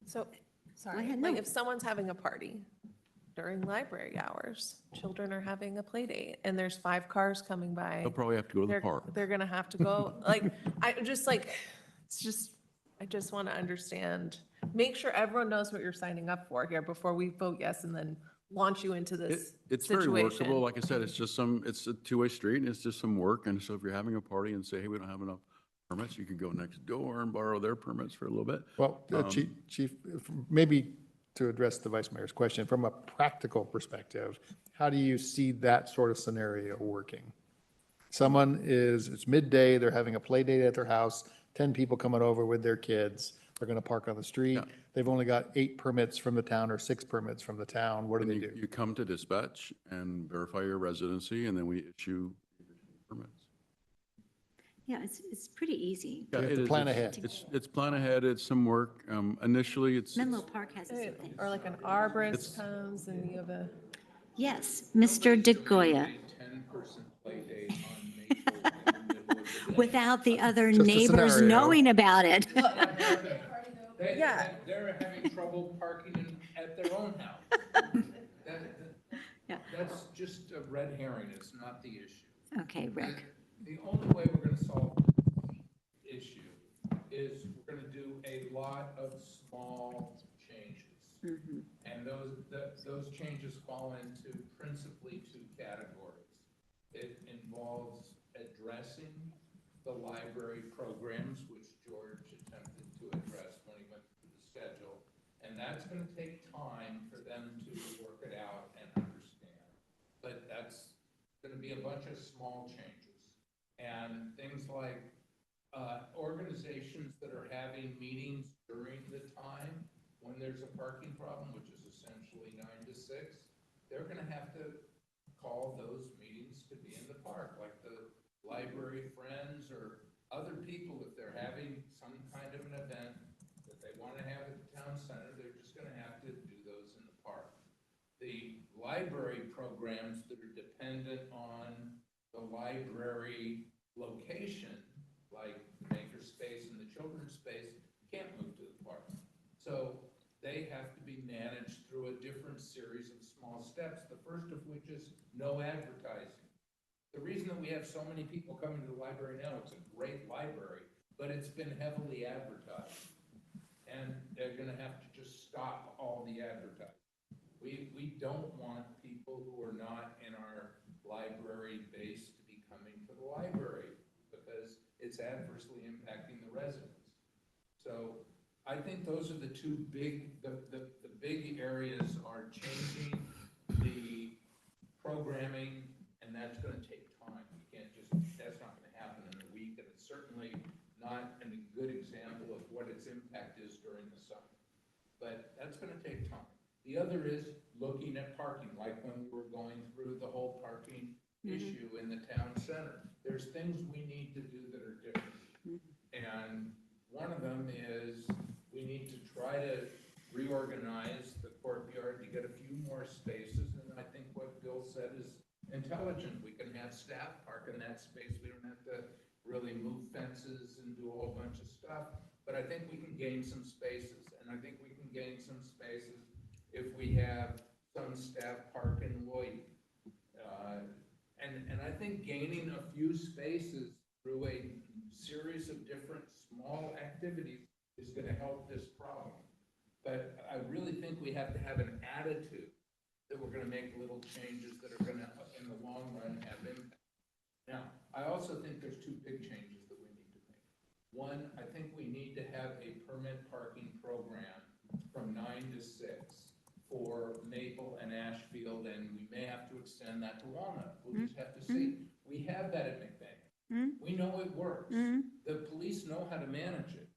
Speaker 3: So, sorry,
Speaker 1: ahead,
Speaker 3: like
Speaker 1: no.
Speaker 3: if someone's having a party during library hours, children are having a play date, and there's 5 cars coming by.
Speaker 5: They'll probably have to go to the
Speaker 3: They're,
Speaker 5: park.
Speaker 3: they're gonna have to go, I just want to understand, make sure everyone knows what you're signing up for here before we vote yes and then launch you into this
Speaker 5: It's very
Speaker 3: situation.
Speaker 5: workable. Like I said, it's a two-way street, and it's just some work. And so if you're having a party and say, hey, we don't have enough permits, you can go next door and borrow their permits for a little bit.
Speaker 4: Well, Chief, maybe to address the Vice Mayor's question, from a practical perspective, how do you see that sort of scenario working? It's midday, they're having a play date at their house, 10 people coming over with their kids, they're going to park on the street.
Speaker 5: Yeah.
Speaker 4: They've only got 8 permits from the town or 6 permits from the town. What do they do?
Speaker 5: You come to dispatch and verify your residency, and then we issue permits.
Speaker 1: Yeah, it's pretty easy.
Speaker 5: Yeah,
Speaker 4: You have
Speaker 5: it
Speaker 4: to
Speaker 5: is.
Speaker 4: plan
Speaker 5: It's-
Speaker 4: ahead.
Speaker 5: It's plan ahead, it's some work. Initially, it's.
Speaker 1: Menlo Park has the same thing.
Speaker 3: Or like an arborist
Speaker 5: It's-
Speaker 3: comes and you have a.
Speaker 1: Yes, Mr. DeGoya.
Speaker 7: 10-person play date on Maple in the middle of the day.
Speaker 1: Without the other
Speaker 4: Just a
Speaker 1: neighbors
Speaker 4: scenario.
Speaker 1: knowing about it.
Speaker 3: Yeah.
Speaker 7: They're having trouble parking at their own house.
Speaker 1: Yeah.
Speaker 7: That's just a red herring, it's not the issue.
Speaker 1: Okay, Rick.
Speaker 7: The only way we're gonna solve the issue is we're gonna do a lot of small changes. And those changes fall into principally 2 categories. It involves addressing the library programs, which George attempted to address when he went through the schedule. And that's gonna take time for them to work it out and understand. But that's gonna be a bunch of small changes. And things like organizations that are having meetings during the time when there's a parking problem, which is essentially 9 to 6, they're gonna have to call those meetings to be in the park, like the library friends or other people, if they're having some kind of an event that they wanna have at the town center, they're just gonna have to do those in the park. The library programs that are dependent on the library location, like the maker space and the children's space, can't move to the park. So they have to be managed through a different series of small steps, the first of which is no advertising. The reason that we have so many people coming to the library now, it's a great library, but it's been heavily advertised. And they're gonna have to just stop all the advertising. We don't want people who are not in our library base to be coming to the library because it's adversely impacting the residents. So I think those are the two big, the big areas are changing the programming, and that's gonna take time. You can't just, that's not gonna happen in a week, and it's certainly not a good example of what its impact is during the summer. But that's gonna take time. The other is looking at parking, like when we were going through the whole parking issue in the town center. There's things we need to do that are different. And one of them is we need to try to reorganize the courtyard to get a few more spaces. And I think what Bill said is intelligent. We can have staff park in that space. We don't have to really move fences and do a whole bunch of stuff. But I think we can gain some spaces. And I think we can gain some spaces if we have some staff park in Lloyd. And I think gaining a few spaces through a series of different small activities is going to help this problem. But I really think we have to have an attitude that we're going to make little changes that are going to, in the long run, have impact. Now, I also think there's two big changes that we need to make. One, I think we need to have a permit parking program from 9 to 6 for Maple and Ashfield, and we may have to extend that to Walnut. We'll just have to see. We have that at McBain. We know it works. The police know how to manage it.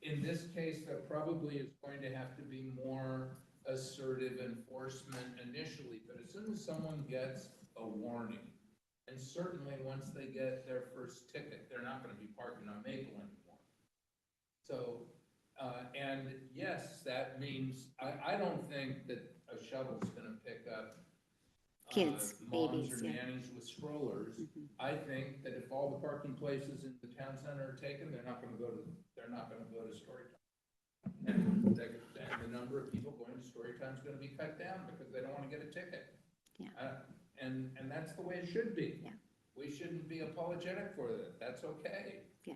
Speaker 7: In this case, there probably is going to have to be more assertive enforcement initially, but as soon as someone gets a warning, and certainly once they get their first ticket, they're not going to be parking on Maple anymore. So, and yes, that means, I don't think that a shuttle's going to pick up
Speaker 1: Kids,
Speaker 7: moms
Speaker 1: babies,
Speaker 7: or
Speaker 1: yeah.
Speaker 7: nannies with strollers. I think that if all the parking places in the town center are taken, they're not going to go to Storytime. And the number of people going to Storytime is going to be cut down because they don't want to get a ticket.
Speaker 1: Yeah.
Speaker 7: And that's the way it should be.
Speaker 1: Yeah.
Speaker 7: We shouldn't be apologetic for that. That's okay.
Speaker 1: Yeah,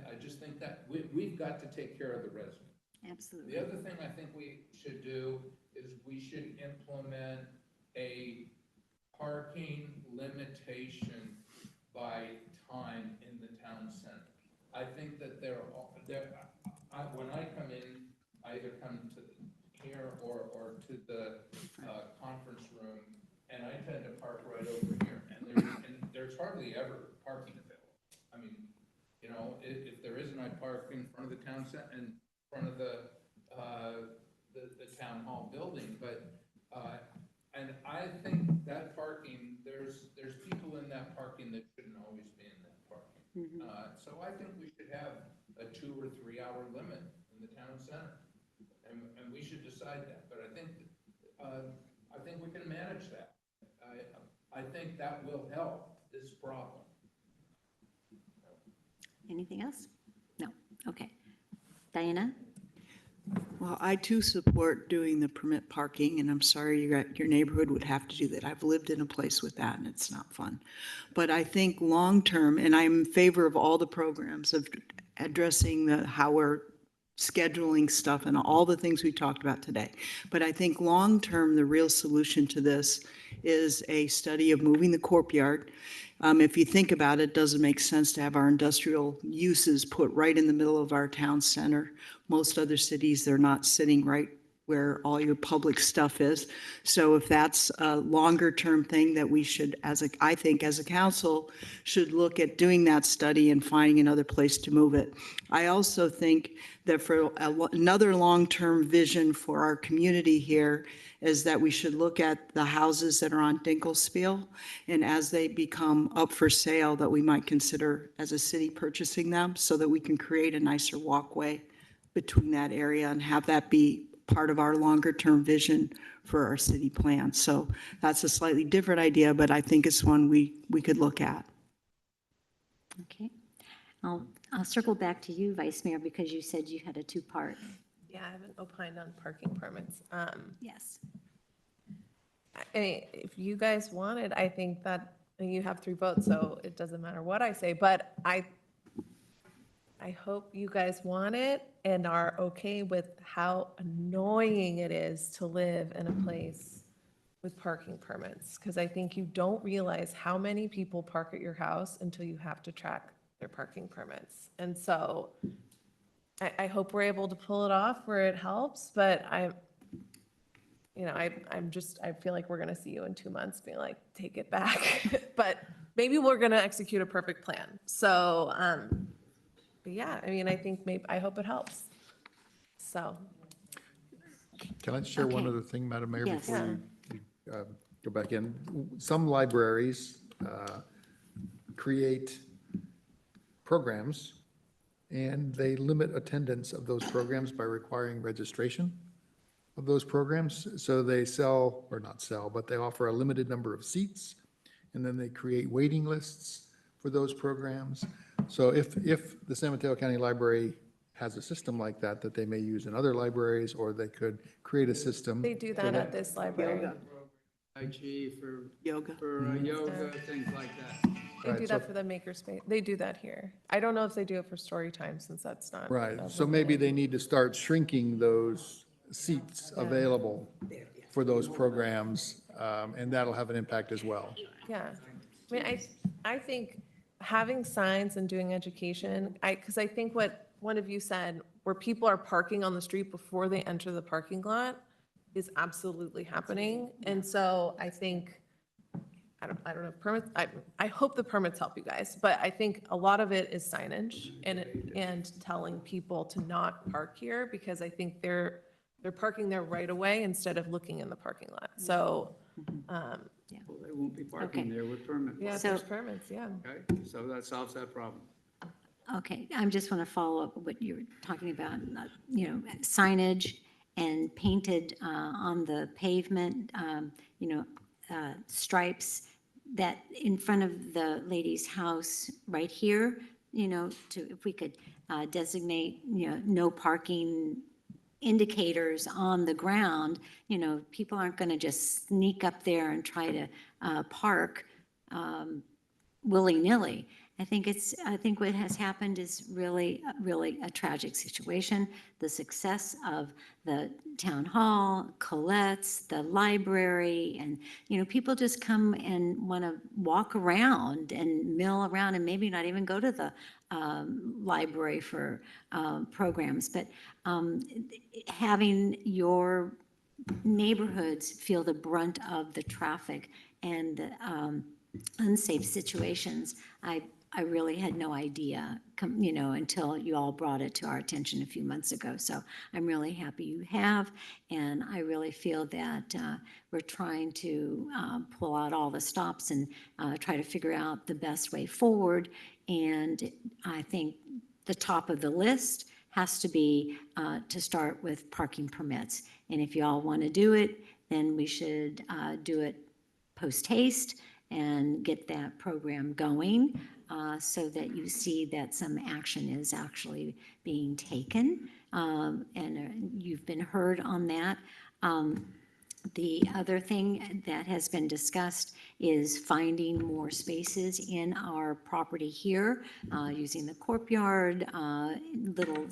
Speaker 7: I just think that we've got to take care of the residents.
Speaker 1: absolutely.
Speaker 7: The other thing I think we should do is we should implement a parking limitation by time in the town center. I think that when I come in, I either come to here or to the conference room, and I tend to park right over here, and there's hardly ever parking available. I mean, you know, if there isn't, I park in front of the town center, in front of the town hall building, but, and I think that parking, there's people in that parking that shouldn't always be in that parking. So I think we should have a 2 or 3 hour limit in the town center, and we should decide that, but I think we can manage that. I think that will help this problem.
Speaker 1: Anything else? No, okay. Diana?
Speaker 6: Well, I too support doing the permit parking, and I'm sorry your neighborhood would have to do that. I've lived in a place with that, and it's not fun. But I think long-term, and I'm in favor of all the programs of addressing how we're scheduling stuff and all the things we talked about today. But I think long-term, the real solution to this is a study of moving the courtyard. If you think about it, does it make sense to have our industrial uses put right in the middle of our town center? Most other cities, they're not sitting right where all your public stuff is. So if that's a longer term thing that we should, I think as a council, should look at doing that study and finding another place to move it. I also think that for another long-term vision for our community here is that we should look at the houses that are on Dinkelspiel, and as they become up for sale, that we might consider as a city purchasing them so that we can create a nicer walkway between that area and have that be part of our longer-term vision for our city plan. So that's a slightly different idea, but I think it's one we could look at.
Speaker 1: Okay. I'll circle back to you, Vice Mayor, because you said you had a two-part.
Speaker 3: Yeah, I haven't opined on parking permits.
Speaker 1: Yes.
Speaker 3: I mean, if you guys wanted, I think that you have 3 votes, so it doesn't matter what I say, but I hope you guys want it and are okay with how annoying it is to live in a place with parking permits. Because I think you don't realize how many people park at your house until you have to track their parking permits. And so I hope we're able to pull it off where it helps, but I feel like we're going to see you in 2 months being like, take it back. But maybe we're going to execute a perfect plan. So, but yeah, I mean, I hope it helps. So.
Speaker 4: Can I share one
Speaker 1: Okay.
Speaker 4: other thing, Madam Mayor,
Speaker 1: Yes.
Speaker 4: before you go back in? Some libraries create programs, and they limit attendance of those programs by requiring registration of those programs. So they sell, or not sell, but they offer a limited number of seats, and then they create waiting lists for those programs. So if the San Mateo County Library has a system like that, that they may use in other libraries, or they could create a system.
Speaker 3: They do that at this library.
Speaker 2: Tai Chi for
Speaker 6: Yoga.
Speaker 2: yoga, things like that.
Speaker 3: They
Speaker 4: Right,
Speaker 3: do
Speaker 4: so-
Speaker 3: that for the makerspace. They do that here. I don't know if they do it for story time since that's not.
Speaker 4: Right,
Speaker 3: a
Speaker 4: so maybe
Speaker 3: limited-
Speaker 4: they need to start shrinking those seats available for those programs, and that'll have an impact as well.
Speaker 3: Yeah. I mean, I think having signs and doing education, because I think what one of you said, where people are parking on the street before they enter the parking lot is absolutely happening. And so I think, I don't know if permits, I hope the permits help you guys, but I think a lot of it is signage and telling people to not park here, because I think they're parking there right away instead of looking in the parking lot. So,
Speaker 2: Well, they won't be parking
Speaker 1: Okay.
Speaker 2: there with permits.
Speaker 3: yeah,
Speaker 1: So-
Speaker 3: there's permits, yeah.
Speaker 2: Okay, so that solves that problem.
Speaker 1: Okay, I just want to follow up what you were talking about, signage and painted on the pavement, stripes that in front of the lady's house right here, if we could designate, no parking indicators on the ground, people aren't going to just sneak up there and try to park willy-nilly. I think what has happened is really, really a tragic situation. The success of the town hall, Colette's, the library, and, people just come and want to walk around and mill around and maybe not even go to the library for programs. But having your neighborhoods feel the brunt of the traffic and the unsafe situations, I really had no idea, until you all brought it to our attention a few months ago. So I'm really happy you have, and I really feel that we're trying to pull out all the stops and try to figure out the best way forward. And I think the top of the list has to be to start with parking permits. And if you all want to do it, then we should do it post haste and get that program going so that you see that some action is actually being taken. And you've been heard on that. The other thing that has been discussed is finding more spaces in our property here, using the courtyard, little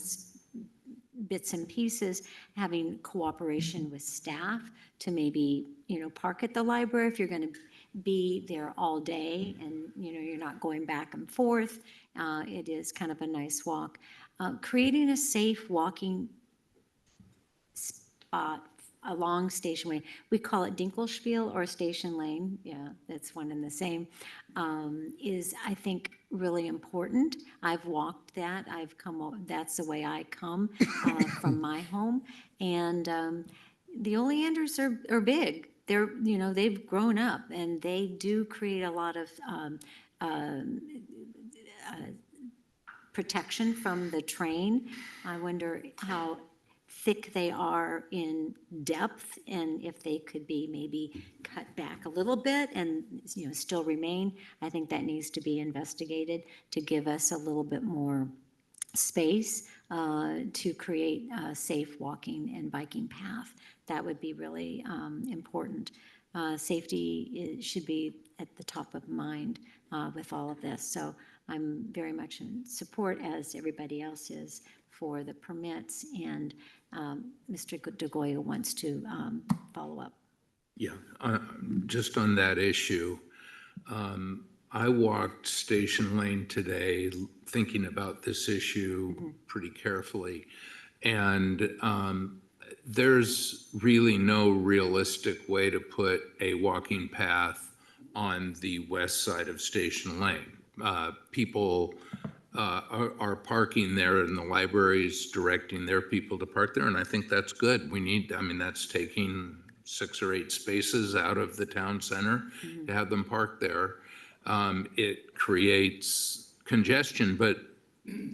Speaker 1: bits and pieces, having cooperation with staff to maybe, park at the library if you're going to be there all day and, you're not going back and forth. It is kind of a nice walk. Creating a safe walking spot along Station Lane. We call it Dinkelspiel or Station Lane. Yeah, that's one and the same. Is, I think, really important. I've walked that. I've come, that's the way I come from my home. And the oleanders are big. They're, you know, they've grown up and they do create a lot of protection from the train. I wonder how thick they are in depth and if they could be maybe cut back a little bit and, you know, still remain. I think that needs to be investigated to give us a little bit more space to create a safe walking and biking path. That would be really important. Safety should be at the top of mind with all of this. So I'm very much in support, as everybody else is, for the permits, and Mr. DeGoya wants to follow up.
Speaker 7: Yeah, just on that issue, I walked Station Lane today thinking about this issue pretty carefully, and there's really no realistic way to put a walking path on the west side of Station Lane. People are parking there and the library is directing their people to park there, and I think that's good. We need, I mean, that's taking 6 or 8 spaces out of the town center to have them park there. It creates congestion, but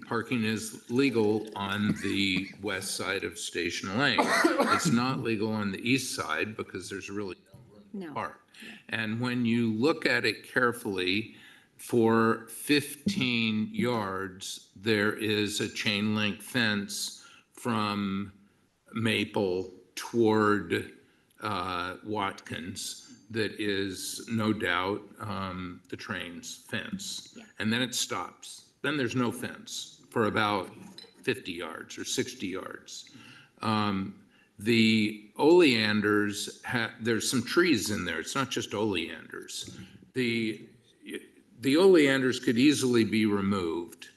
Speaker 7: parking is legal on the west side of Station Lane. It's not legal on the east side because there's really no room to park. And when you look at it carefully, for 15 yards, there is a chain link fence from Maple toward Watkins that is no doubt the train's fence. Yeah. And then it stops. Then there's no fence for about 50 yards or 60 yards. The oleanders, there's some trees in there. It's not just oleanders. The oleanders could easily be removed,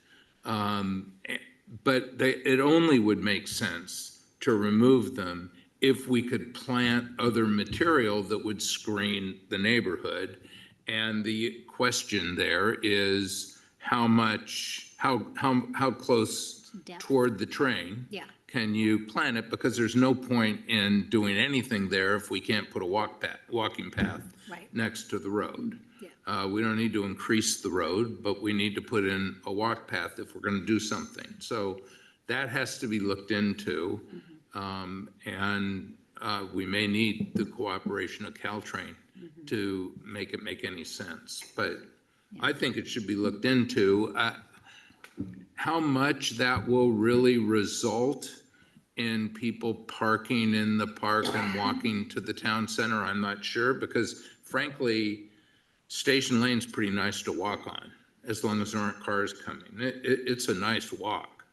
Speaker 7: but it only would make sense to remove them if we could plant other material that would screen the neighborhood. And the question there is how close toward the train can you plant it? Because there's no point in doing anything there if we can't put a walking path next to the road. We don't need to increase the road, but we need to put in a walk path if we're going to do something. So that has to be looked into. And we may need the cooperation of Caltrain to make it make any sense. But I think it should be looked into. How much that will really result in people parking in the park and walking to the town center, I'm not sure, because frankly, Station Lane's pretty nice to walk on, as long as there aren't cars coming. It's a nice walk.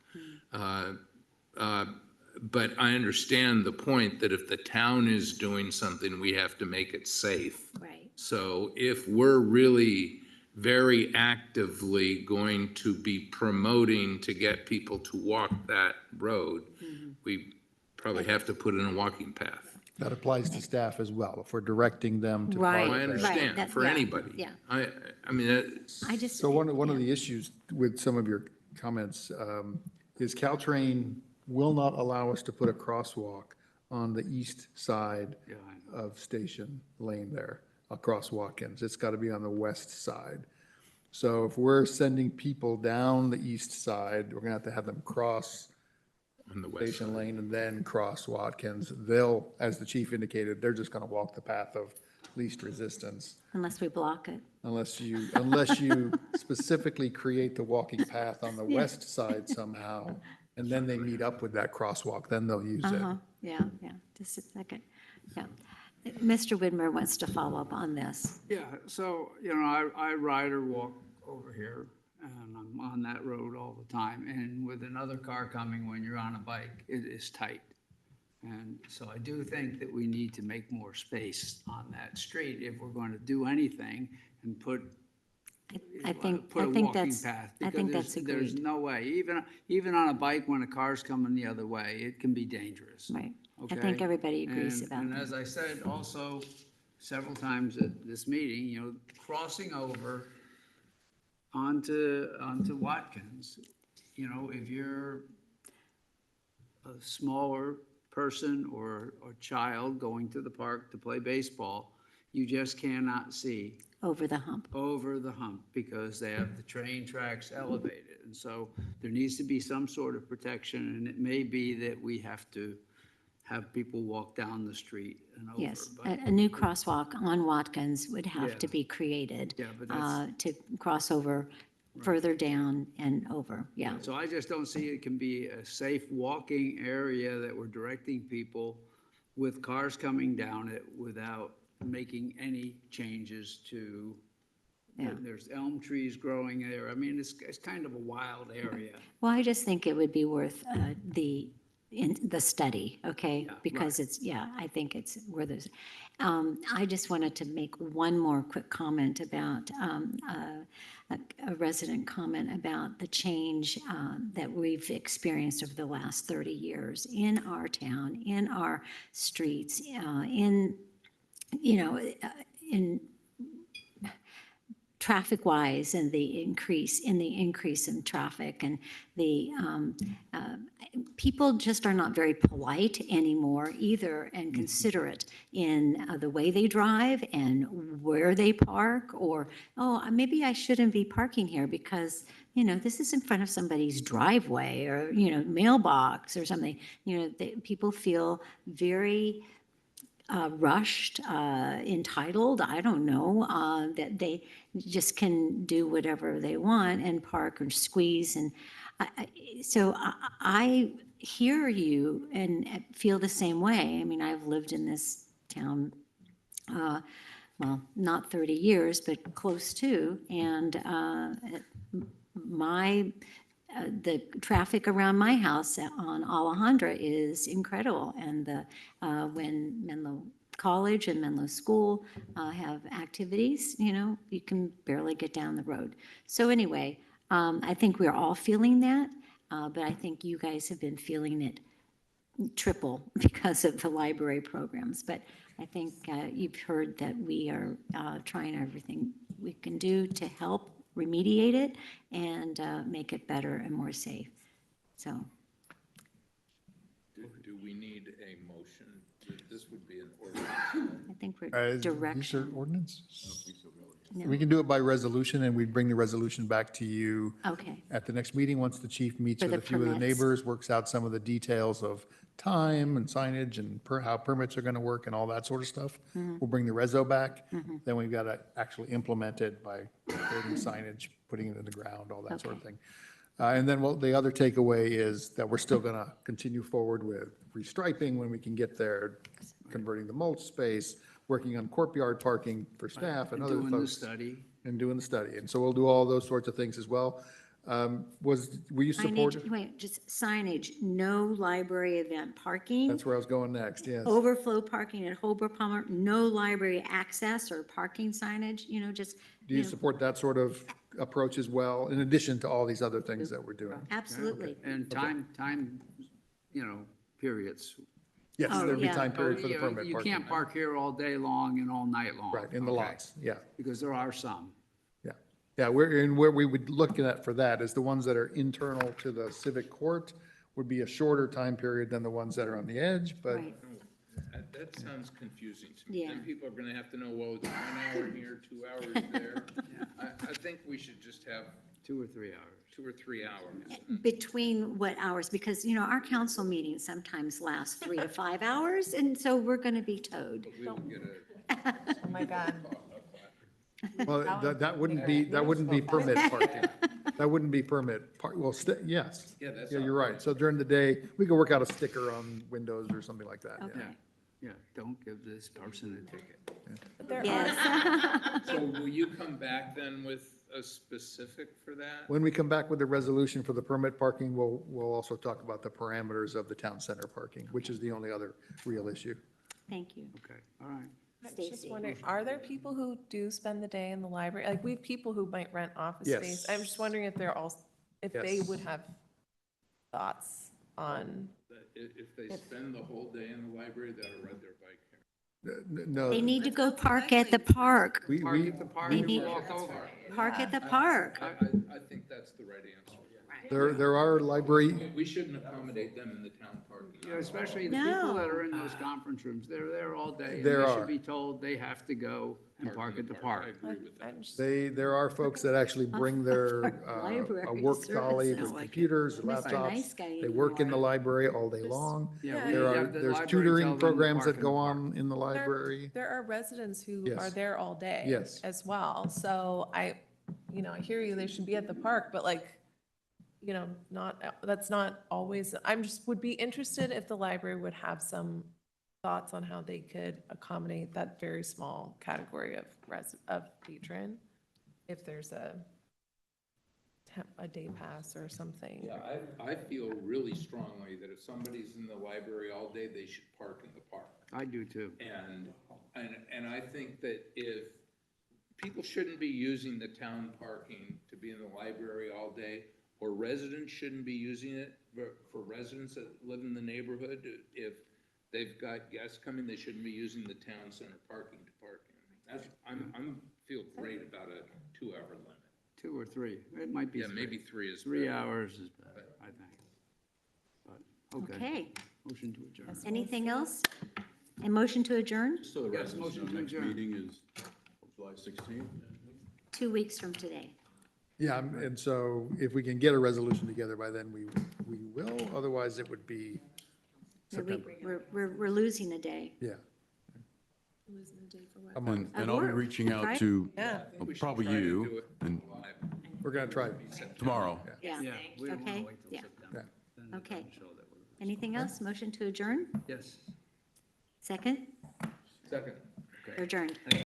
Speaker 7: But I understand the point that if the town is doing something, we have to make it safe.
Speaker 1: Right.
Speaker 7: So if we're really very actively going to be promoting to get people to walk that road, we probably have to put in a walking path.
Speaker 4: That applies to staff as well, if we're directing them to
Speaker 1: Right.
Speaker 4: park
Speaker 7: I
Speaker 4: there.
Speaker 7: understand, for anybody.
Speaker 1: Yeah.
Speaker 7: I mean,
Speaker 1: I just.
Speaker 4: So one of the issues with some of your comments is Caltrain will not allow us to put a crosswalk on the east side of Station Lane there, across Watkins. It's got to be on the west side. So if we're sending people down the east side, we're going to have them cross
Speaker 7: on the west
Speaker 4: Station Lane and then cross Watkins. They'll, as the chief indicated, they're just going to walk the path of least resistance.
Speaker 1: Unless we block it.
Speaker 4: Unless you specifically create the walking path on the west side somehow, and then they meet up with that crosswalk, then they'll use it.
Speaker 1: Yeah, just a second. Yeah. Mr. Widmer wants to follow up on this.
Speaker 2: Yeah, so, you know, I ride or walk over here, and I'm on that road all the time, and with another car coming when you're on a bike, it is tight. And so I do think that we need to make more space on that street if we're going to do anything and put
Speaker 1: I think,
Speaker 2: put
Speaker 1: I
Speaker 2: a
Speaker 1: think
Speaker 2: walking
Speaker 1: that's,
Speaker 2: path,
Speaker 1: I
Speaker 2: because
Speaker 1: think that's
Speaker 2: there's
Speaker 1: agreed.
Speaker 2: no way, even on a bike, when a car's coming the other way, it can be dangerous.
Speaker 1: Right. I
Speaker 2: Okay?
Speaker 1: think everybody agrees
Speaker 2: And-
Speaker 1: about
Speaker 2: And
Speaker 1: that.
Speaker 2: as I said also several times at this meeting, crossing over onto Watkins, if you're a smaller person or child going to the park to play baseball, you just cannot see
Speaker 1: Over the hump.
Speaker 2: over the hump because they have the train tracks elevated. And so there needs to be some sort of protection, and it may be that we have to have people walk down the street and over.
Speaker 1: Yes,
Speaker 2: But
Speaker 1: a new crosswalk on Watkins would have
Speaker 2: Yeah.
Speaker 1: to be created
Speaker 2: Yeah, but that's-
Speaker 1: to cross over further down and over, yeah.
Speaker 2: So I just don't see it can be a safe walking area that we're directing people with cars coming down it without making any changes to,
Speaker 1: Yeah.
Speaker 2: there's elm trees growing there. I mean, it's kind of a wild area.
Speaker 1: Well, I just think it would be worth the study, okay? Because it's, I think it's where there's, I just wanted to make one more quick comment about, a resident comment about the change that we've experienced over the last 30 years in our town, in our streets, in traffic-wise, and the increase in traffic, and the people just are not very polite anymore either, and considerate in the way they drive and where they park, or, oh, maybe I shouldn't be parking here because, this is in front of somebody's driveway or, mailbox or something. People feel very rushed, entitled, I don't know, that they just can do whatever they want and park or squeeze. And so I hear you and feel the same way. I mean, I've lived in this town, well, not 30 years, but close to. And the traffic around my house on Alejandra is incredible. And when Menlo College and Menlo School have activities, you can barely get down the road. So anyway, I think we're all feeling that, but I think you guys have been feeling it triple because of the library programs. But I think you've heard that we are trying everything we can do to help remediate it and make it better and more safe. So,
Speaker 7: Do we need a motion? This would be an ordinance.
Speaker 1: I think we're
Speaker 4: These
Speaker 1: direction.
Speaker 4: are ordinance?
Speaker 1: No.
Speaker 4: We can do it by resolution, and we'd bring the resolution back to you
Speaker 1: Okay,
Speaker 4: at the next meeting, once the chief meets
Speaker 1: For
Speaker 4: with a
Speaker 1: the
Speaker 4: few of the
Speaker 1: permits.
Speaker 4: neighbors, works out some of the details of time and signage and how permits are going to work and all that sort of stuff.
Speaker 1: Mm-hmm.
Speaker 4: We'll bring the reso back. Then we've got to actually implement it by creating signage, putting it in the ground, all that sort of thing. And then the other takeaway is that we're still going to continue forward with restriping when we can get there, converting the mulch space, working on courtyard parking for staff and other
Speaker 2: Doing the
Speaker 4: folks.
Speaker 2: study.
Speaker 4: And doing the study. And so we'll do all those sorts of things as well. Were you supportive?
Speaker 1: signage, wait, just signage, no library event parking.
Speaker 4: That's where I was going next, yes.
Speaker 1: Overflow parking at Holbrook Palmer, no library access or parking signage, just.
Speaker 4: Do you support that sort of approach as well, in addition to all these other things that we're doing?
Speaker 1: Absolutely.
Speaker 2: And time, periods.
Speaker 4: Yes,
Speaker 1: Oh,
Speaker 4: there'll be
Speaker 1: yeah.
Speaker 4: time period for the
Speaker 2: You
Speaker 4: permit
Speaker 2: You
Speaker 4: parking.
Speaker 2: can't park here all day long and all night long.
Speaker 4: Right, in the
Speaker 2: okay?
Speaker 4: lots, yeah,
Speaker 2: Because there are some.
Speaker 4: yeah. Yeah, where we would look at for that is the ones that are internal to the civic court would be a shorter time period than the ones that are on the edge, but
Speaker 1: Right.
Speaker 7: That sounds confusing to me.
Speaker 1: Yeah.
Speaker 7: Then people are gonna have to know, well, it's 1 hour here, 2 hours there. I think we should just have
Speaker 2: 2 or 3 hours.
Speaker 7: 2 or 3 hours.
Speaker 1: Between what hours? Because, our council meetings sometimes last 3 to 5 hours, and so we're going to be towed.
Speaker 7: We'll get a.
Speaker 3: Oh my God.
Speaker 4: well, that wouldn't be permit parking. That wouldn't be permit park, well, yes.
Speaker 7: Yeah, that's
Speaker 4: Yeah,
Speaker 7: all
Speaker 4: you're right. So during the day, we could work out a sticker on windows or something like that, yeah.
Speaker 1: Okay.
Speaker 2: Yeah, don't give this person a ticket.
Speaker 3: But there are
Speaker 1: Yes.
Speaker 7: So will you come back then with a specific for that?
Speaker 4: When we come back with the resolution for the permit parking, we'll also talk about the parameters of the town center parking, which is the only other real issue.
Speaker 1: Thank you.
Speaker 2: Okay, all right.
Speaker 3: I was just
Speaker 1: Stacy.
Speaker 3: wondering, are there people who do spend the day in the library? Like, we have people who might rent office
Speaker 4: Yes.
Speaker 3: space. I'm just wondering if they're all, if they
Speaker 4: Yes.
Speaker 3: would have thoughts on,
Speaker 7: If they spend the whole day in the library, they ought to ride their bike here.
Speaker 4: No.
Speaker 1: They need to go park at the park.
Speaker 2: Park at the park
Speaker 1: They
Speaker 2: and
Speaker 1: need-
Speaker 2: walk over.
Speaker 1: Park at the park.
Speaker 7: I think that's the right answer.
Speaker 4: There are library,
Speaker 7: We shouldn't accommodate them in the town parking.
Speaker 2: Yeah, especially the people that
Speaker 1: No.
Speaker 2: are in those conference rooms, they're there all day. and
Speaker 4: There
Speaker 2: They
Speaker 4: are.
Speaker 2: should be told they have to go and park at the
Speaker 7: I
Speaker 2: park.
Speaker 7: agree with that.
Speaker 3: I'm just,
Speaker 4: there are folks that actually bring their, a
Speaker 1: Library
Speaker 4: work
Speaker 1: service
Speaker 4: trolley
Speaker 1: sounds
Speaker 4: with
Speaker 1: like it.
Speaker 4: computers,
Speaker 1: Mr. Nice
Speaker 4: laptops.
Speaker 1: Guy
Speaker 4: They work in the
Speaker 1: anymore.
Speaker 4: library all day long.
Speaker 2: Yeah,
Speaker 3: Yeah.
Speaker 2: we
Speaker 4: There are,
Speaker 2: have the
Speaker 4: there's
Speaker 2: library tell
Speaker 4: tutoring
Speaker 2: them to
Speaker 4: programs
Speaker 2: park
Speaker 4: that
Speaker 2: in
Speaker 4: go
Speaker 2: the park.
Speaker 4: on in the library.
Speaker 3: there are residents who
Speaker 4: Yes.
Speaker 3: are there all day.
Speaker 4: Yes.
Speaker 3: As well. So I hear you, they should be at the park, but like, that's not always, would be interested if the library would have some thoughts on how they could accommodate that very small category of patron. If there's a day pass or something.
Speaker 7: Yeah, I feel really strongly that if somebody's in the library all day, they should park in the park.
Speaker 2: I do too.
Speaker 7: And I think that if people shouldn't be using the town parking to be in the library all day, or residents shouldn't be using it for residents that live in the neighborhood. If they've got guests coming, they shouldn't be using the town center parking to park in. I'm feel great about a 2-hour limit.
Speaker 2: 2 or 3. It might be
Speaker 7: Yeah,
Speaker 2: 3.
Speaker 7: maybe 3 is
Speaker 2: 3
Speaker 7: better.
Speaker 2: hours is better, I think. But, okay.
Speaker 1: Okay.
Speaker 2: Motion to adjourn.
Speaker 1: Anything else? A motion to adjourn?
Speaker 5: So the
Speaker 2: Yes,
Speaker 5: rest of
Speaker 2: motion
Speaker 5: the
Speaker 2: to
Speaker 5: next
Speaker 2: adjourn.
Speaker 5: meeting is July 16th?
Speaker 1: 2 weeks from today.
Speaker 4: Yeah, and so if we can get a resolution together by then, we will. Otherwise, it would be September.
Speaker 1: We're losing a day.
Speaker 4: Yeah.
Speaker 3: Losing the day for what?
Speaker 4: A month.
Speaker 5: And I'll be
Speaker 1: work,
Speaker 5: reaching out
Speaker 1: right?
Speaker 5: to
Speaker 3: Yeah.
Speaker 5: probably
Speaker 7: Try to do
Speaker 5: you
Speaker 7: it
Speaker 5: and
Speaker 7: live.
Speaker 4: We're going to try.
Speaker 5: tomorrow.
Speaker 1: Yeah.
Speaker 2: Yeah, we don't want
Speaker 1: Okay,
Speaker 2: to wait till
Speaker 1: yeah.
Speaker 2: September. Then it
Speaker 1: Okay.
Speaker 2: doesn't show that we're-
Speaker 1: Anything else? Motion to adjourn?
Speaker 2: Yes.
Speaker 1: Second?
Speaker 7: Second.
Speaker 1: Adjourned.